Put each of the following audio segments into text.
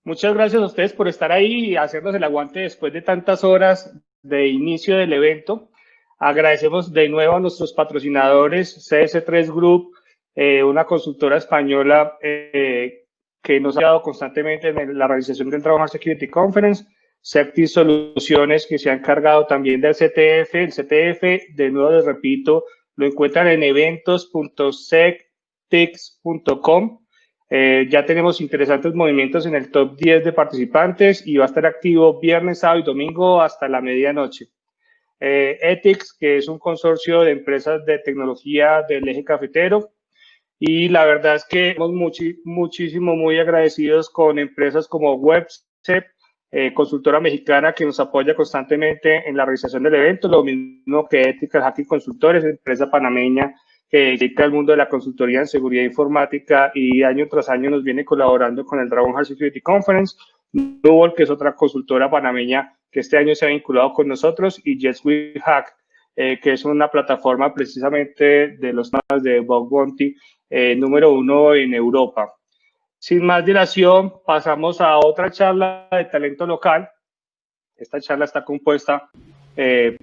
Muchas gracias a ustedes por estar ahí y hacernos el aguante después de tantas horas de inicio del evento. Agradecemos de nuevo a nuestros patrocinadores, CS3 Group, una consultora española que nos ha ayudado constantemente en la realización del Trabajo Security Conference, Safety Soluciones, que se ha encargado también del CTF. El CTF, de nuevo les repito, lo encuentran en eventos.sectix.com. Ya tenemos interesantes movimientos en el top 10 de participantes y va a estar activo viernes, sábado y domingo hasta la medianoche. Ethics, que es un consorcio de empresas de tecnología del eje cafetero. Y la verdad es que estamos muchísimo, muy agradecidos con empresas como WebCep, consultora mexicana que nos apoya constantemente en la realización del evento, lo mismo que Ethical Hacking Consultores, empresa panameña que dedica al mundo de la consultoría en seguridad informática y año tras año nos viene colaborando con el Dragon Heart Security Conference. Nubol, que es otra consultora panameña que este año se ha vinculado con nosotros, y Yes We Hack, que es una plataforma precisamente de los temas de Bug Bounty, número 1 en Europa. Sin más dilación, pasamos a otra charla de talento local. Esta charla está compuesta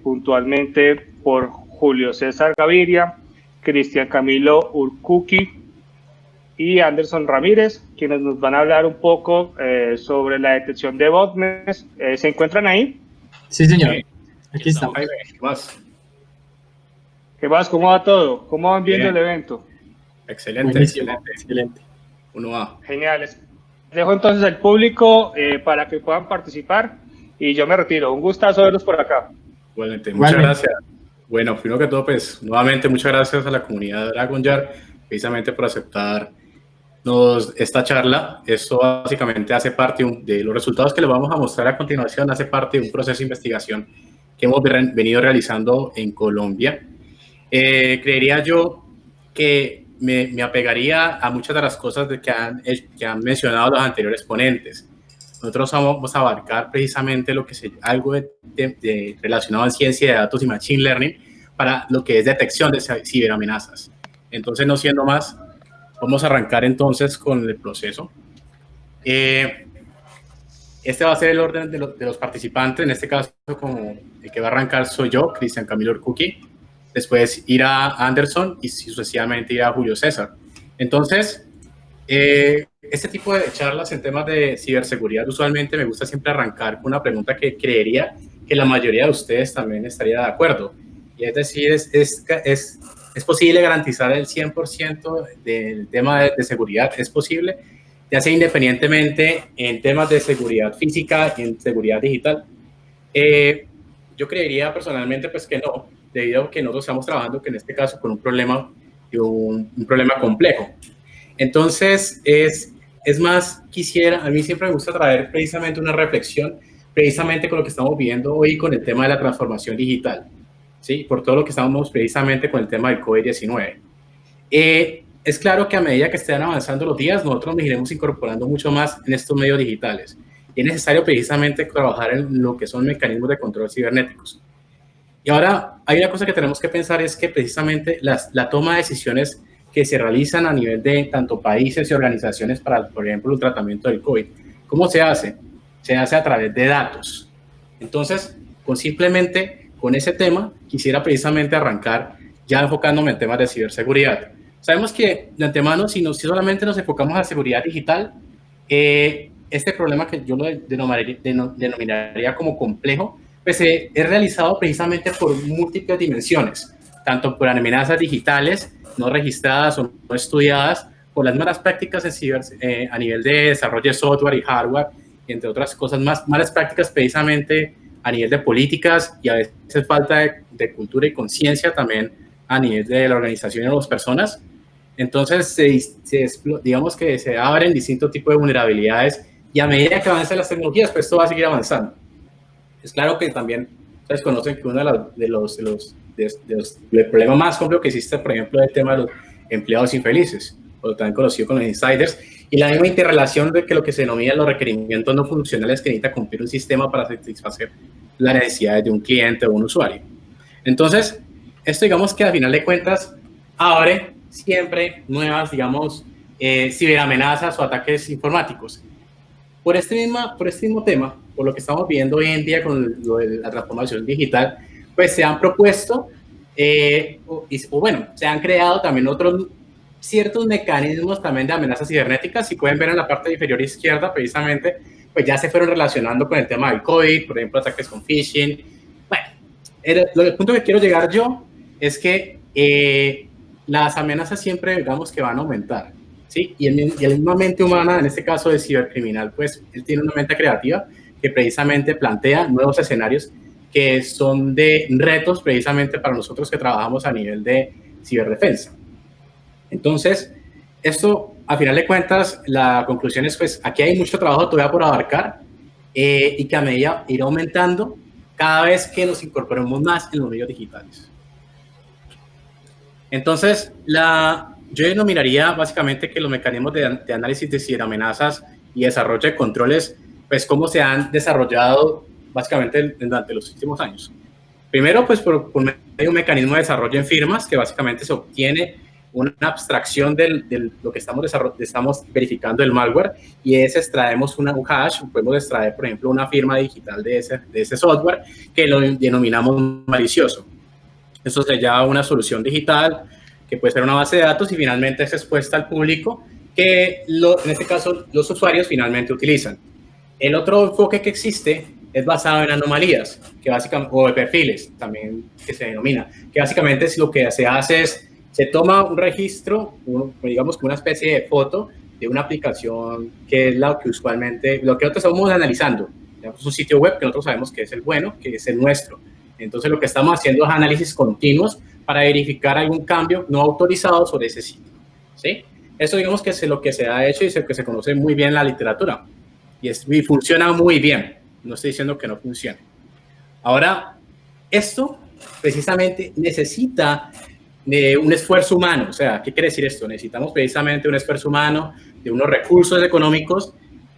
puntualmente por Julio César Gaviria, Cristian Camilo Urcuqui y Anderson Ramírez, quienes nos van a hablar un poco sobre la detección de botnets. ¿Se encuentran ahí? Sí, señor. Aquí estamos. ¿Qué más? ¿Qué más? ¿Cómo va todo? ¿Cómo van viendo el evento? Excelente, Buenísimo, excelente. excelente. Uno va. Genial. Les dejo entonces al público para que puedan participar y yo me retiro. Un gustazo verlos por acá. Igualmente, muchas gracias. Bueno, primero que todo, pues, nuevamente muchas gracias a la comunidad de Dragon Jar, precisamente por aceptarnos esta charla. Esto básicamente hace parte de los resultados que les vamos a mostrar a continuación, hace parte de un proceso de investigación que hemos venido realizando en Colombia. Creería yo que me apegaría a muchas de las cosas que han mencionado los anteriores ponentes. Nosotros vamos a abarcar precisamente algo relacionado a ciencia de datos y machine learning para lo que es detección de ciberamenazas. Entonces, no siendo más, vamos a arrancar entonces con el proceso. Este va a ser el orden de los participantes. En este caso, como el que va a arrancar soy yo, Cristian Camilo Urcuqui. Después irá Anderson y sucesivamente irá Julio César. Entonces, este tipo de charlas en temas de ciberseguridad, usualmente me gusta siempre arrancar con una pregunta que creería que la mayoría de ustedes también estaría de acuerdo. Y es decir, ¿es posible garantizar el 100% del tema de seguridad? ¿Es posible? Ya sea independientemente en temas de seguridad física y en seguridad digital. Yo creería personalmente pues que no, debido a que nosotros estamos trabajando que en este caso con un problema complejo. Entonces, es más, a mí siempre me gusta traer precisamente una reflexión, precisamente con lo que estamos viendo hoy con el tema de la transformación digital, ¿sí? Por todo lo que estamos precisamente con el tema del COVID-19. Es claro que a medida que estén avanzando los días, nosotros nos iremos incorporando mucho más en estos medios digitales. Y es necesario precisamente trabajar en lo que son mecanismos de control cibernéticos. Y ahora hay una cosa que tenemos que pensar, es que precisamente la toma de decisiones que se realizan a nivel de tanto países y organizaciones para, por ejemplo, el tratamiento del COVID, ¿cómo se hace? Se hace a través de datos. Entonces, simplemente con ese tema, quisiera precisamente arrancar ya enfocándome en temas de ciberseguridad. Sabemos que de antemano, si solamente nos enfocamos a la seguridad digital, este problema que yo lo denominaría como complejo, pues es realizado precisamente por múltiples dimensiones, tanto por amenazas digitales no registradas o no estudiadas, por las malas prácticas a nivel de desarrollo de software y hardware, entre otras cosas más, malas prácticas precisamente a nivel de políticas y a veces falta de cultura y conciencia también a nivel de la organización y de las personas. Entonces, digamos que se abren distintos tipos de vulnerabilidades y a medida que avancen las tecnologías, pues esto va a seguir avanzando. Es claro que también ustedes conocen que uno de los problemas más complejos que existe, por ejemplo, es el tema de los empleados infelices, o también conocido como los insiders, y la misma interrelación de que lo que se denomina los requerimientos no funcionales que necesita cumplir un sistema para satisfacer las necesidades de un cliente o un usuario. Entonces, esto digamos que al final de cuentas abre siempre nuevas, digamos, ciberamenazas o ataques informáticos. por este mismo tema, por lo que estamos viendo hoy en día con lo de la transformación digital, pues se han propuesto, bueno, se han creado también otros ciertos mecanismos también de amenazas cibernéticas. Si pueden ver en la parte inferior izquierda, precisamente, pues ya se fueron relacionando con el tema del COVID, por ejemplo, ataques con phishing. Bueno, el punto que quiero llegar yo es que las amenazas siempre, digamos, que van a aumentar, ¿sí? Y la misma mente humana, en este caso de cibercriminal, pues él tiene una mente creativa que precisamente plantea nuevos escenarios que son de retos precisamente para nosotros que trabajamos a nivel de ciberdefensa. Entonces, esto, a final de cuentas, la conclusión es, pues, aquí hay mucho trabajo todavía por abarcar y que a medida irá aumentando cada vez que nos incorporemos más en los medios digitales. Entonces, yo denominaría básicamente que los mecanismos de análisis de ciberamenazas y desarrollo de controles, pues, cómo se han desarrollado básicamente durante los últimos años. Primero, pues, por medio de un mecanismo de desarrollo en firmas, que básicamente se obtiene una abstracción de lo que estamos verificando del malware, y extraemos un hash. Podemos extraer, por ejemplo, una firma digital de ese software que lo denominamos malicioso. Eso se llama una solución digital que puede ser una base de datos y finalmente es expuesta al público que en este caso los usuarios finalmente utilizan. El otro enfoque que existe es basado en anomalías, que básicamente, o de perfiles también que se denomina, que básicamente es lo que se hace es se toma un registro, digamos que una especie de foto de una aplicación que es lo que usualmente, lo que nosotros estamos analizando. Tenemos un sitio web que nosotros sabemos que es el bueno, que es el nuestro. Entonces lo que estamos haciendo es análisis continuos para verificar algún cambio no autorizado sobre ese sitio, ¿sí? Eso digamos que es lo que se ha hecho y es lo que se conoce muy bien en la literatura. Y funciona muy bien. No estoy diciendo que no funcione. Ahora, esto precisamente necesita de un esfuerzo humano. O sea, ¿qué quiere decir esto? Necesitamos precisamente un esfuerzo humano, de unos recursos económicos,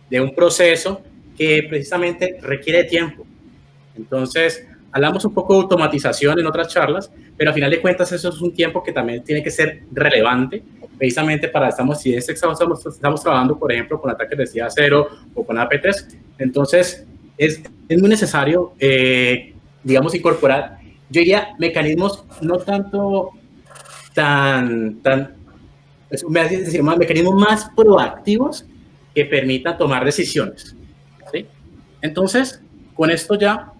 de un proceso que precisamente requiere tiempo. Entonces, hablamos un poco de automatización en otras charlas, pero a final de cuentas eso es un tiempo que también tiene que ser relevante, precisamente para, estamos trabajando, por ejemplo, con ataques de CIA 0 o con AP3. Entonces, es muy necesario, digamos, incorporar, yo diría, mecanismos no tanto es decir, mecanismos más proactivos que permitan tomar decisiones, ¿sí? Entonces, con esto ya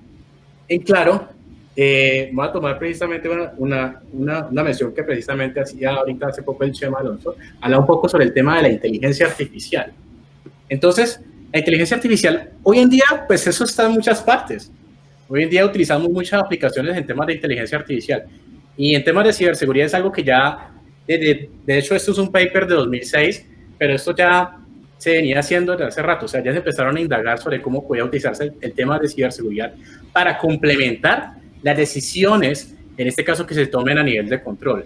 en claro, voy a tomar precisamente una mención que precisamente hacía ahorita hace poco el Chema Alonso, habla un poco sobre el tema de la inteligencia artificial. Entonces, la inteligencia artificial, hoy en día, pues eso está en muchas partes. Hoy en día utilizamos muchas aplicaciones en temas de inteligencia artificial. Y en temas de ciberseguridad es algo que ya, de hecho, esto es un paper de 2006, pero esto ya se venía haciendo desde hace rato. O sea, ya se empezaron a indagar sobre cómo podía utilizarse el tema de ciberseguridad para complementar las decisiones, en este caso, que se tomen a nivel de control.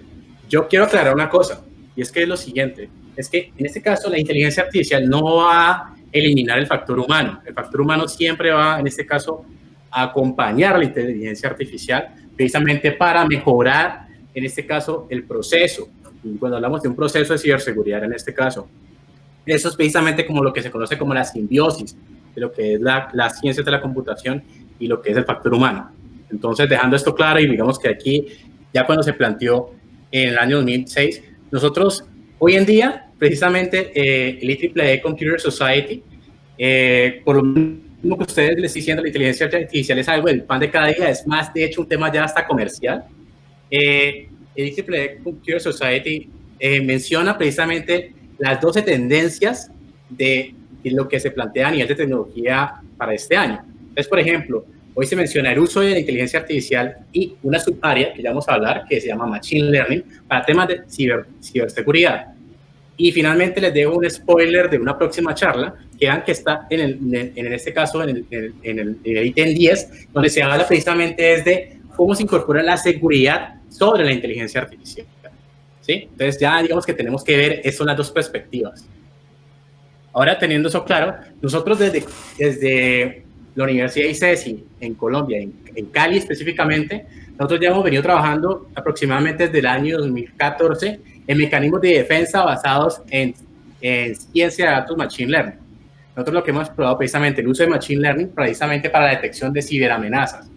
Yo quiero aclarar una cosa, y es que es lo siguiente, es que en este caso la inteligencia artificial no va a eliminar el factor humano. El factor humano siempre va, en este caso, a acompañar a la inteligencia artificial precisamente para mejorar, en este caso, el proceso. Y cuando hablamos de un proceso de ciberseguridad, en este caso, eso es precisamente como lo que se conoce como la simbiosis de lo que es la ciencia de la computación y lo que es el factor humano. Entonces, dejando esto claro, y digamos que aquí, ya cuando se planteó en el año 2006, nosotros hoy en día, precisamente, el IEEE Computer Society, por lo mismo que ustedes les diciendo, la inteligencia artificial es algo del pan de cada día, es más, de hecho, un tema ya hasta comercial. El IEEE Computer Society menciona precisamente las 12 tendencias de lo que se plantea a nivel de tecnología para este año. Entonces, por ejemplo, hoy se menciona el uso de la inteligencia artificial y una subárea que ya vamos a hablar, que se llama Machine Learning, para temas de ciberseguridad. Y finalmente les dejo un spoiler de una próxima charla, que está en este caso en el ítem 10, donde se habla precisamente desde cómo se incorpora la seguridad sobre la inteligencia artificial. ¿Sí? Entonces ya digamos que tenemos que ver eso en las dos perspectivas. Ahora, teniendo eso claro, nosotros desde la Universidad ICESI en Colombia, en Cali específicamente, nosotros ya hemos venido trabajando aproximadamente desde el año 2014 en mecanismos de defensa basados en ciencia de datos, Machine Learning. nosotros lo que hemos probado precisamente el uso de Machine Learning precisamente para la detección de ciberamenazas.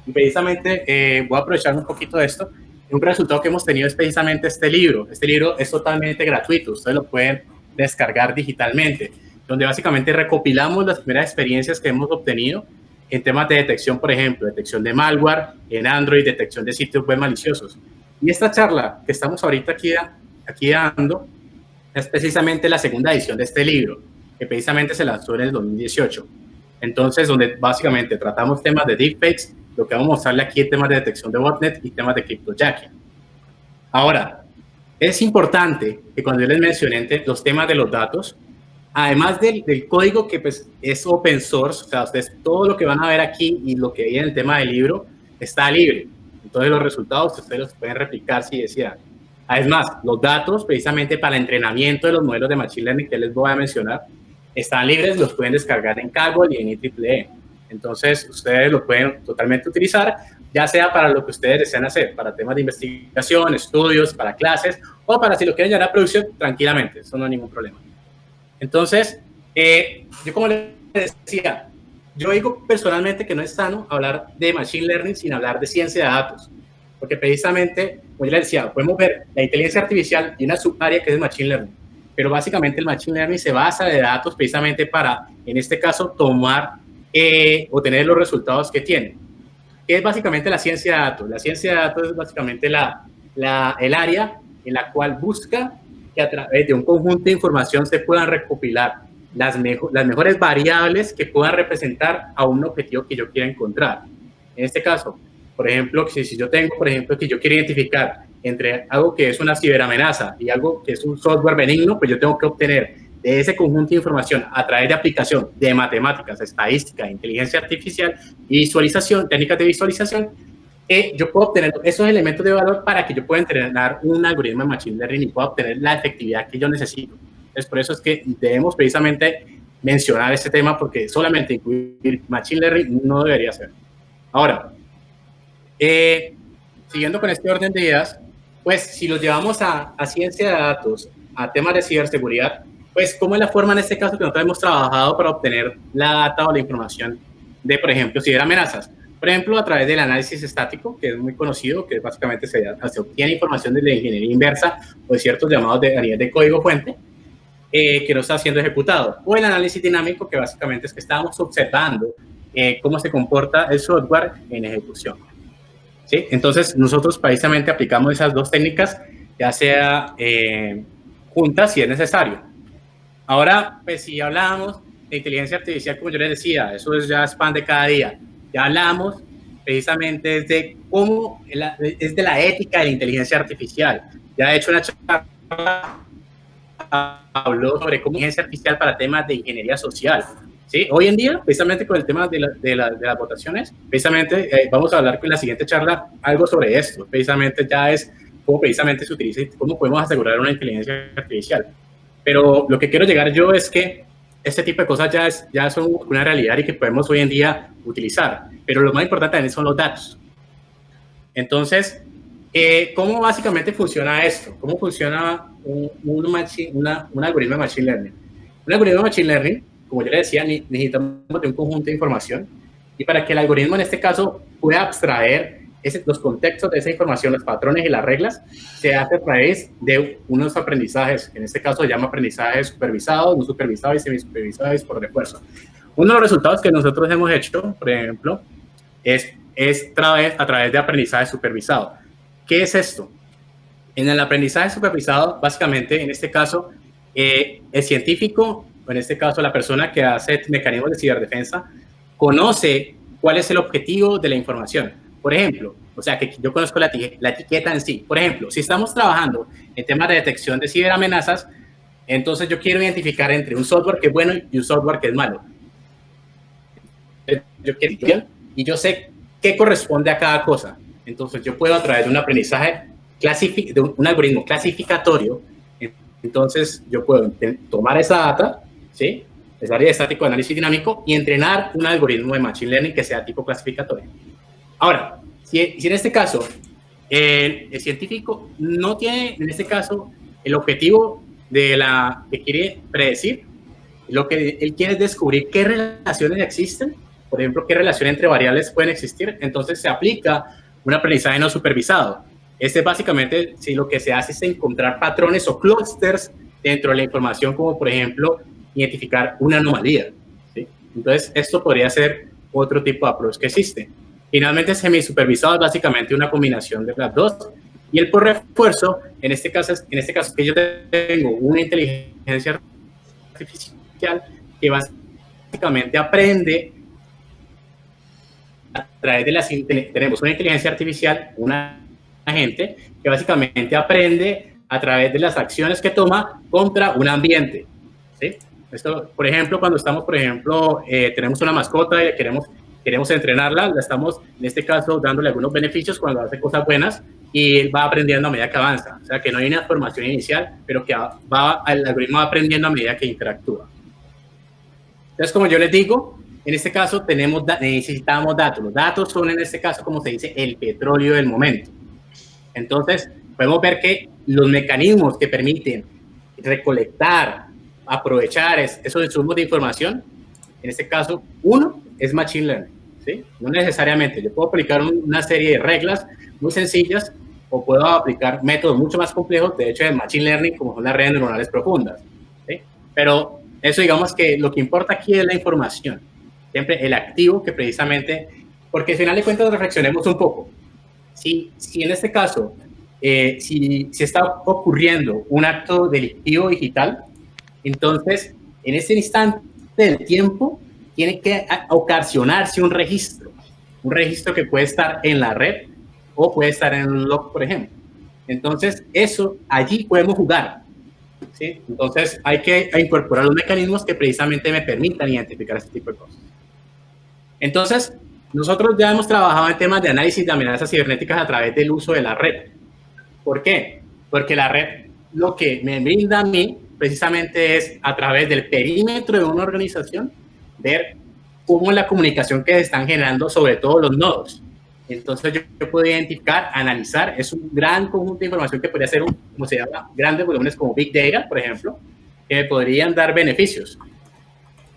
Y precisamente voy a aprovechar un poquito de esto. Un resultado que hemos tenido es precisamente este libro. Este libro es totalmente gratuito, ustedes lo pueden descargar digitalmente, donde básicamente recopilamos las primeras experiencias que hemos obtenido en temas de detección, por ejemplo, detección de malware en Android, detección de sitios web maliciosos. Y esta charla que estamos ahorita aquí dando es precisamente la segunda edición de este libro, que precisamente se lanzó en el 2018. Entonces, donde básicamente tratamos temas de deepfakes, lo que vamos a mostrarle aquí es temas de detección de botnet y temas de cryptojacking. Ahora, es importante que cuando yo les mencioné los temas de los datos, además del código que pues, es open source, o sea, ustedes todo lo que van a ver aquí y lo que hay en el tema del libro está libre. Entonces los resultados ustedes los pueden replicar si desean. Además, los datos precisamente para el entrenamiento de los modelos de Machine Learning que les voy a mencionar están libres, los pueden descargar en Kaggle y en IEEE. Entonces, ustedes lo pueden totalmente utilizar, ya sea para lo que ustedes desean hacer, para temas de investigación, estudios, para clases, o para si lo quieren llevar a producción tranquilamente, eso no hay ningún problema. Entonces, yo como les decía, yo digo personalmente que no es sano hablar de Machine Learning sin hablar de ciencia de datos, porque precisamente, como yo les decía, podemos ver la inteligencia artificial y una subárea que es el Machine Learning, pero básicamente el Machine Learning se basa de datos precisamente para, en este caso, tomar o tener los resultados que tiene. ¿Qué es básicamente la ciencia de datos? La ciencia de datos es básicamente el área en la cual busca que a través de un conjunto de información se puedan recopilar las mejores variables que puedan representar a un objetivo que yo quiera encontrar. En este caso, por ejemplo, si yo tengo, por ejemplo, que yo quiero identificar entre algo que es una ciberamenaza y algo que es un software benigno, pues yo tengo que obtener de ese conjunto de información a través de aplicación de matemáticas, estadística, inteligencia artificial y visualización, técnicas de visualización, yo puedo obtener esos elementos de valor para que yo pueda entrenar un algoritmo de Machine Learning y pueda obtener la efectividad que yo necesito. Entonces, por eso es que debemos precisamente mencionar este tema, porque solamente incluir Machine Learning no debería ser. Ahora, siguiendo con este orden de ideas, pues si los llevamos a ciencia de datos, a temas de ciberseguridad, pues ¿cómo es la forma en este caso que nosotros hemos trabajado para obtener la data o la información de, por ejemplo, ciberamenazas? Por ejemplo, a través del análisis estático, que es muy conocido, que básicamente se obtiene información de la ingeniería inversa o de ciertos llamados a nivel de código fuente que no está siendo ejecutado. O el análisis dinámico, que básicamente es que estamos observando cómo se comporta el software en ejecución. ¿Sí? Entonces, nosotros precisamente aplicamos esas dos técnicas, ya sea juntas si es necesario. Ahora, pues si hablamos de inteligencia artificial, como yo les decía, eso ya es pan de cada día. Ya hablamos precisamente de cómo es de la ética de la inteligencia artificial. Ya he hecho una charla, habló sobre cómo inteligencia artificial para temas de ingeniería social. ¿Sí? Hoy en día, precisamente con el tema de las votaciones, precisamente vamos a hablar con la siguiente charla algo sobre esto. Precisamente ya es cómo precisamente se utiliza y cómo podemos asegurar una inteligencia artificial. Pero lo que quiero llegar yo es que este tipo de cosas ya son una realidad y que podemos hoy en día utilizar. Pero lo más importante también son los datos. Entonces, ¿cómo básicamente funciona esto? ¿Cómo funciona un algoritmo de Machine Learning? Un algoritmo de Machine Learning, como yo le decía, necesitamos de un conjunto de información. Y para que el algoritmo en este caso pueda abstraer los contextos de esa información, los patrones y las reglas, se hace a través de unos aprendizajes. En este caso se llama aprendizaje supervisado, no supervisado y semisupervisado y por refuerzo. Uno de los resultados que nosotros hemos hecho, por ejemplo, es a través de aprendizaje supervisado. ¿Qué es esto? En el aprendizaje supervisado, básicamente, en este caso, el científico, o en este caso la persona que hace mecanismos de ciberdefensa, conoce cuál es el objetivo de la información. Por ejemplo, o sea, que yo conozco la etiqueta en sí. Por ejemplo, si estamos trabajando en temas de detección de ciberamenazas, entonces yo quiero identificar entre un software que es bueno y un software que es malo. Yo sé qué corresponde a cada cosa. Entonces yo puedo, a través de un aprendizaje, de un algoritmo clasificatorio, entonces yo puedo tomar esa data, ¿sí?, esa área de estático de análisis dinámico, y entrenar un algoritmo de Machine Learning que sea tipo clasificatorio. Ahora, si en este caso el científico no tiene, en este caso, el objetivo que quiere predecir, Lo que él quiere es descubrir qué relaciones existen, por ejemplo, qué relación entre variables pueden existir. Entonces se aplica un aprendizaje no supervisado. Este básicamente, si lo que se hace es encontrar patrones o clústeres dentro de la información, como por ejemplo, identificar una anomalía, ¿sí? Entonces, esto podría ser otro tipo de approach que existe. Finalmente, semisupervisado es básicamente una combinación de las dos. Y el por refuerzo, en este caso que yo tengo una inteligencia artificial que básicamente aprende a través de las... Tenemos una inteligencia artificial, una agente, que básicamente aprende a través de las acciones que toma contra un ambiente, ¿sí? Esto, por ejemplo, cuando estamos, por ejemplo, tenemos una mascota y queremos entrenarla, la estamos, en este caso, dándole algunos beneficios cuando hace cosas buenas y él va aprendiendo a medida que avanza. O sea, que no hay una formación inicial, pero que el algoritmo va aprendiendo a medida que interactúa. Entonces, como yo les digo, en este caso necesitamos datos. Los datos son, en este caso, como se dice, el petróleo del momento. Entonces, podemos ver que los mecanismos que permiten recolectar, aprovechar esos insumos de información, en este caso, uno es Machine Learning, ¿sí? No necesariamente. Yo puedo aplicar una serie de reglas muy sencillas o puedo aplicar métodos mucho más complejos, de hecho, de Machine Learning, como son las redes neuronales profundas, ¿sí? Pero eso, digamos que lo que importa aquí es la información, siempre el activo que precisamente, porque al final de cuentas reflexionemos un poco. Si en este caso, si está ocurriendo un acto delictivo digital, entonces en ese instante del tiempo tiene que ocasionarse un registro que puede estar en la red o puede estar en un log, por ejemplo. Entonces, eso allí podemos jugar, ¿sí? Entonces, hay que incorporar los mecanismos que precisamente me permitan identificar este tipo de cosas. Entonces, nosotros ya hemos trabajado en temas de análisis de amenazas cibernéticas a través del uso de la red. ¿Por qué? Porque la red lo que me brinda a mí precisamente es a través del perímetro de una organización ver cómo es la comunicación que se están generando sobre todos los nodos. Entonces yo puedo identificar, analizar, es un gran conjunto de información que podría ser, como se llama, grandes volúmenes como Big Data, por ejemplo, que me podrían dar beneficios.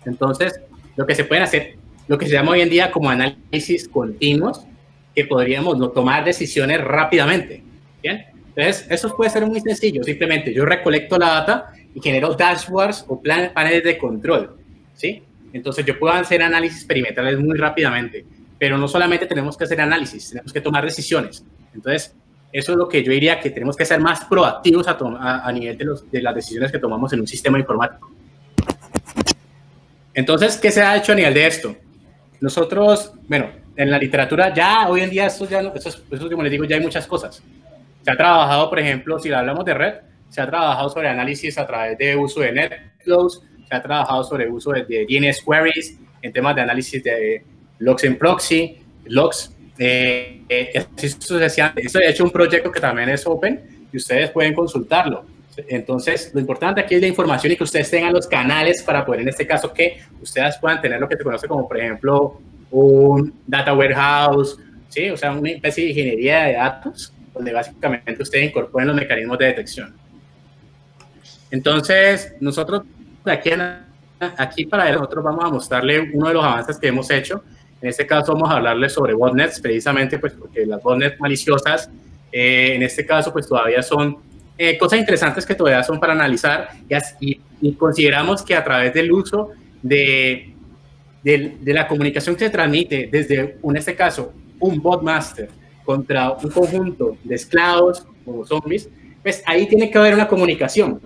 Entonces, lo que se pueden hacer, lo que se llama hoy en día como análisis continuos, que podríamos tomar decisiones rápidamente, ¿bien? Entonces, eso puede ser muy sencillo, simplemente yo recolecto la data y genero dashboards o paneles de control, ¿sí? Entonces, yo puedo hacer análisis perimetrales muy rápidamente, pero no solamente tenemos que hacer análisis, tenemos que tomar decisiones. Entonces, eso es lo que yo diría que tenemos que ser más proactivos a nivel de las decisiones que tomamos en un sistema informático. Entonces, ¿qué se ha hecho a nivel de esto? Nosotros, bueno, en la literatura ya hoy en día, eso como les digo, ya hay muchas cosas. Se ha trabajado, por ejemplo, si hablamos de red, se ha trabajado sobre análisis a través de uso de NetFlows, se ha trabajado sobre el uso de DNS queries, en temas de análisis de logs en proxy, logs. Eso de hecho un proyecto que también es open y ustedes pueden consultarlo. Entonces, lo importante aquí es la información y que ustedes tengan los canales para poder, en este caso, que ustedes puedan tener lo que se conoce como, por ejemplo, un data warehouse, ¿sí? O sea, una especie de ingeniería de datos, donde básicamente ustedes incorporen los mecanismos de detección. Entonces, nosotros aquí para nosotros vamos a mostrarle uno de los avances que hemos hecho. En este caso vamos a hablarle sobre botnets, precisamente pues porque las botnets maliciosas, en este caso pues todavía son cosas interesantes que todavía son para analizar y consideramos que a través del uso de la comunicación que se transmite desde, en este caso, un botmaster contra un conjunto de esclavos como zombies, pues ahí tiene que haber una comunicación,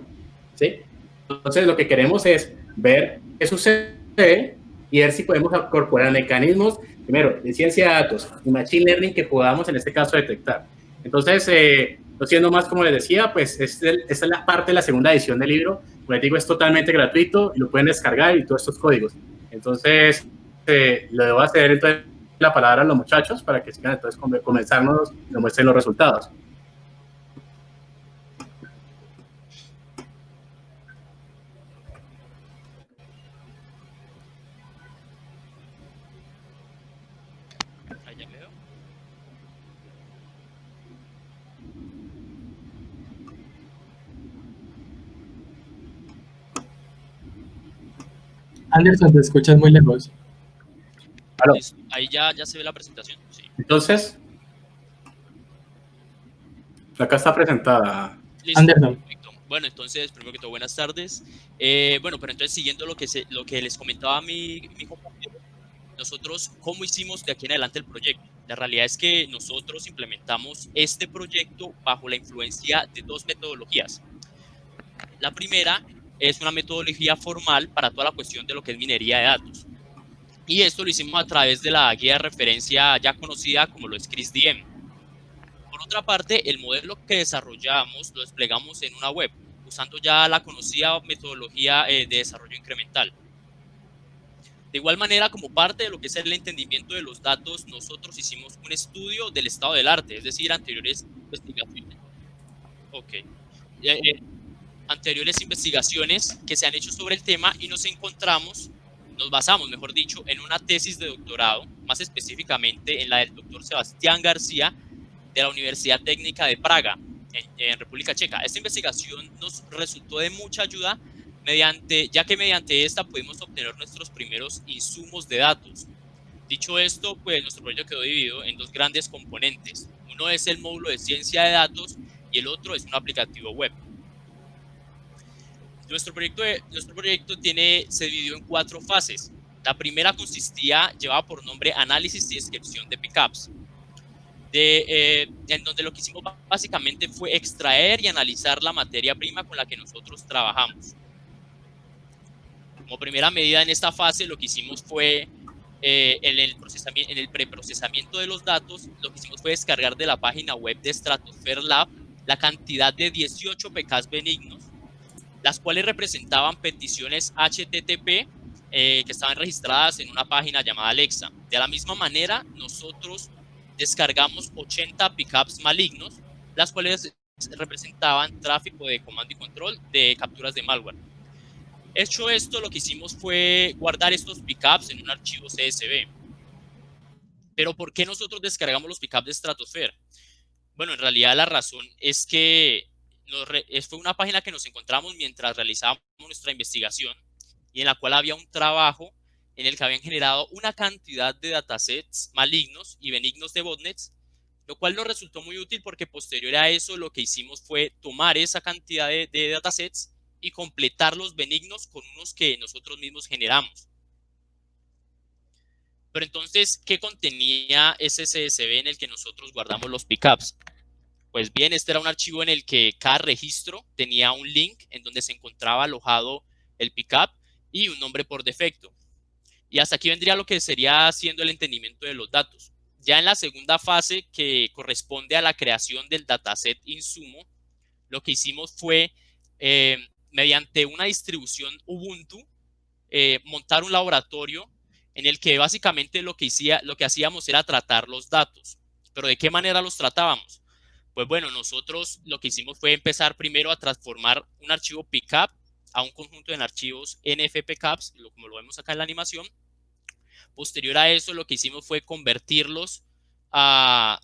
¿sí? Entonces lo que queremos es ver qué sucede y ver si podemos incorporar mecanismos, primero, de ciencia de datos y machine learning que podamos en este caso detectar. Entonces, no siendo más, como les decía, pues esta es la parte de la segunda edición del libro. Como les digo, es totalmente gratuito y lo pueden descargar y todos estos códigos. Entonces, le debo hacer entonces la palabra a los muchachos para que sigan entonces comenzarnos y nos muestren los resultados. Anderson, te escuchas muy lejos. ¿Aló? Ahí ya se ve la presentación. Sí. Entonces, acá está presentada. Listo. Anderson. Perfecto. Bueno, entonces, primero que todo, buenas tardes. Bueno, pero entonces, siguiendo lo que les comentaba mi compañero, nosotros, ¿cómo hicimos de aquí en adelante el proyecto? La realidad es que nosotros implementamos este proyecto bajo la influencia de dos metodologías. La primera es una metodología formal para toda la cuestión de lo que es minería de datos. Y esto lo hicimos a través de la guía de referencia ya conocida como lo es CrisDM. Por otra parte, el modelo que desarrollamos lo desplegamos en una web, usando ya la conocida metodología de desarrollo incremental. De igual manera, como parte de lo que es el entendimiento de los datos, nosotros hicimos un estudio del estado del arte, es decir, anteriores investigaciones. Anteriores investigaciones que se han hecho sobre el tema y nos basamos, mejor dicho, en una tesis de doctorado, más específicamente en la del doctor Sebastián García de la Universidad Técnica de Praga, en República Checa. Esta investigación nos resultó de mucha ayuda, ya que mediante esta pudimos obtener nuestros primeros insumos de datos. Dicho esto, pues nuestro proyecto quedó dividido en dos grandes componentes. Uno es el módulo de ciencia de datos y el otro es un aplicativo web. Nuestro proyecto se dividió en 4 fases. La primera llevaba por nombre análisis y descripción de pickups, en donde lo que hicimos básicamente fue extraer y analizar la materia prima con la que nosotros trabajamos. Como primera medida en esta fase, lo que hicimos fue, en el preprocesamiento de los datos, lo que hicimos fue descargar de la página web de Stratosphere Lab la cantidad de 18 PKs benignos, las cuales representaban peticiones HTTP que estaban registradas en una página llamada Alexa. De la misma manera, nosotros descargamos 80 pickups malignos, las cuales representaban tráfico de comando y control de capturas de malware. Hecho esto, lo que hicimos fue guardar estos pickups en un archivo CSV. Pero ¿por qué nosotros descargamos los pickups de Stratosphere? Bueno, en realidad la razón es que fue una página que nos encontramos mientras realizábamos nuestra investigación y en la cual había un trabajo en el que habían generado una cantidad de datasets malignos y benignos de botnets, lo cual nos resultó muy útil porque posterior a eso lo que hicimos fue tomar esa cantidad de datasets y completar los benignos con unos que nosotros mismos generamos. Pero entonces, ¿qué contenía ese CSV en el que nosotros guardamos los pickups? Pues bien, este era un archivo en el que cada registro tenía un link en donde se encontraba alojado el pickup y un nombre por defecto. Y hasta aquí vendría lo que sería haciendo el entendimiento de los datos. Ya en la segunda fase, que corresponde a la creación del dataset insumo, lo que hicimos fue, mediante una distribución Ubuntu, montar un laboratorio en el que básicamente lo que hacíamos era tratar los datos. ¿Pero de qué manera los tratábamos? Pues bueno, nosotros lo que hicimos fue empezar primero a transformar un archivo pickup a un conjunto de archivos NFPCups, como lo vemos acá en la animación. Posterior a eso, lo que hicimos fue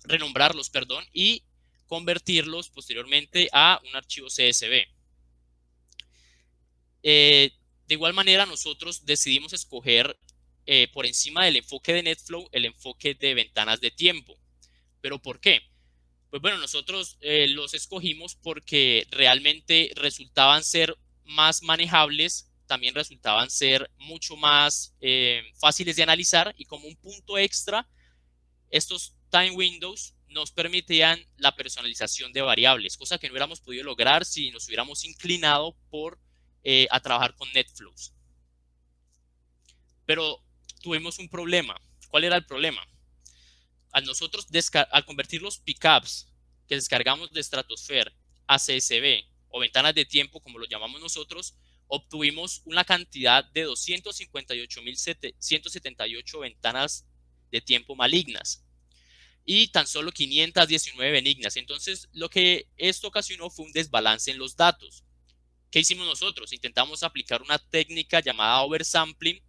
renombrarlos, y convertirlos posteriormente a un archivo CSV. De igual manera, nosotros decidimos escoger por encima del enfoque de NetFlow el enfoque de ventanas de tiempo. ¿Pero por qué? Pues bueno, nosotros los escogimos porque realmente resultaban ser más manejables, también resultaban ser mucho más fáciles de analizar, y como un punto extra, estos time windows nos permitían la personalización de variables, cosa que no hubiéramos podido lograr si nos hubiéramos inclinado a trabajar con NetFlows. Pero tuvimos un problema. ¿Cuál era el problema? Al convertir los pickups que descargamos de Stratosphere a CSV o ventanas de tiempo, como lo llamamos nosotros, obtuvimos una cantidad de 258.178 ventanas de tiempo malignas y tan solo 519 benignas. Entonces, lo que esto ocasionó fue un desbalance en los datos. ¿Qué hicimos nosotros? Intentamos aplicar una técnica llamada oversampling,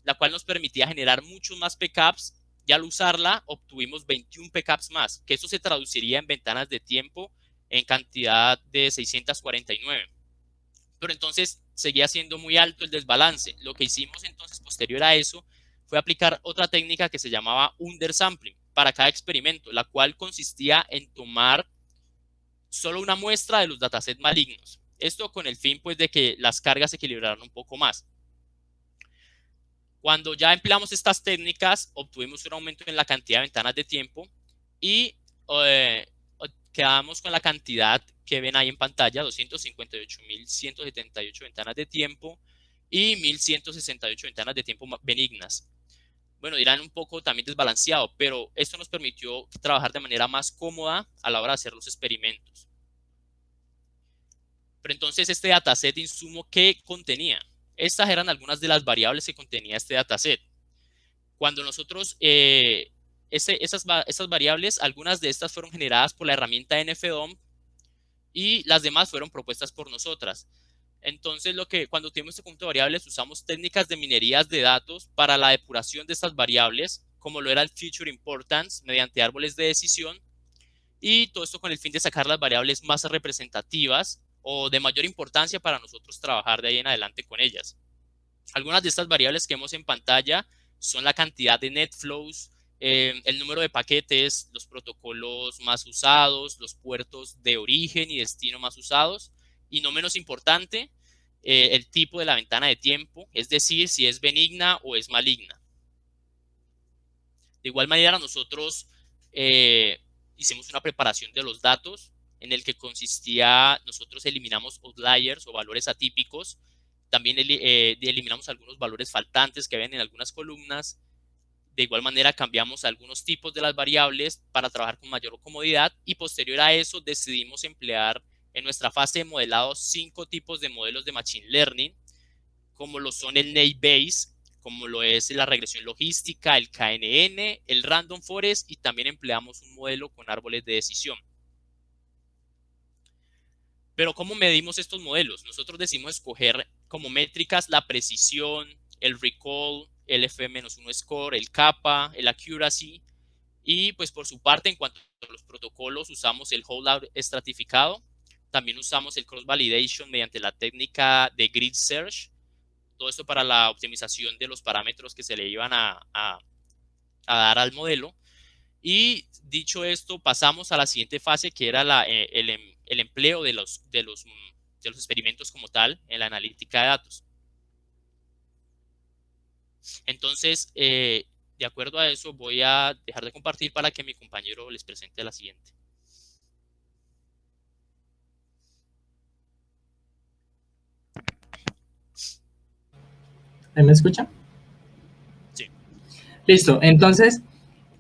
la cual nos permitía generar muchos más pickups, y al usarla obtuvimos 21 pickups más, que eso se traduciría en ventanas de tiempo en cantidad de 649. Pero entonces, seguía siendo muy alto el desbalance. Lo que hicimos entonces posterior a eso fue aplicar otra técnica que se llamaba undersampling para cada experimento, la cual consistía en tomar solo una muestra de los datasets malignos. Esto con el fin pues de que las cargas se equilibraran un poco más. Cuando ya empleamos estas técnicas, obtuvimos un aumento en la cantidad de ventanas de tiempo y quedamos con la cantidad que ven ahí en pantalla, 258.178 ventanas de tiempo y 1.168 ventanas de tiempo benignas. Bueno, dirán un poco también desbalanceado, pero esto nos permitió trabajar de manera más cómoda a la hora de hacer los experimentos. Pero entonces, este dataset de insumo, ¿qué contenía? Estas eran algunas de las variables que contenía este dataset. Cuando nosotros, esas variables, algunas de estas fueron generadas por la herramienta NFDOM y las demás fueron propuestas por nosotras. Entonces, cuando tenemos este conjunto de variables, usamos técnicas de minerías de datos para la depuración de estas variables, como lo era el Feature Importance, mediante árboles de decisión, y todo esto con el fin de sacar las variables más representativas o de mayor importancia para nosotros trabajar de ahí en adelante con ellas. Algunas de estas variables que vemos en pantalla son la cantidad de net flows, el número de paquetes, los protocolos más usados, los puertos de origen y destino más usados, y no menos importante, el tipo de la ventana de tiempo, es decir, si es benigna o es maligna. De igual manera, nosotros hicimos una preparación de los datos en el que consistía, nosotros eliminamos outliers o valores atípicos, también eliminamos algunos valores faltantes que ven en algunas columnas. De igual manera, cambiamos algunos tipos de las variables para trabajar con mayor comodidad y posterior a eso decidimos emplear en nuestra fase de modelado 5 tipos de modelos de Machine Learning, como lo son el Naive Bayes, como lo es la regresión logística, el KNN, el Random Forest, y también empleamos un modelo con árboles de decisión. Pero ¿cómo medimos estos modelos? Nosotros decidimos escoger como métricas la precisión, el recall, el F-1 score, el kappa, el accuracy, y pues por su parte, en cuanto a los protocolos, usamos el holdout estratificado, también usamos el cross-validation mediante la técnica de grid search, todo esto para la optimización de los parámetros que se le iban a dar al modelo. Y dicho esto, pasamos a la siguiente fase, que era el empleo de los experimentos como tal en la analítica de datos. Entonces, de acuerdo a eso, voy a dejar de compartir para que mi compañero les presente la siguiente. ¿Me escuchan? Sí. Listo. Entonces,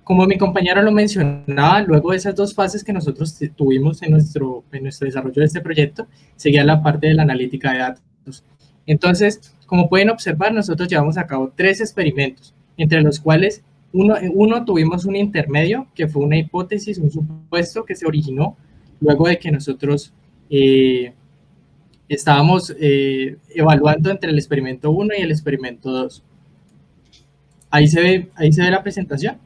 como mi compañero lo mencionaba, luego de esas dos fases que nosotros tuvimos en nuestro desarrollo de este proyecto, seguía la parte de la analítica de datos. Entonces, como pueden observar, nosotros llevamos a cabo 3 experimentos, entre los cuales uno tuvimos un intermedio, que fue una hipótesis, un supuesto que se originó luego de que nosotros estábamos evaluando entre el experimento 1 y el experimento 2. Ahí se ve la presentación.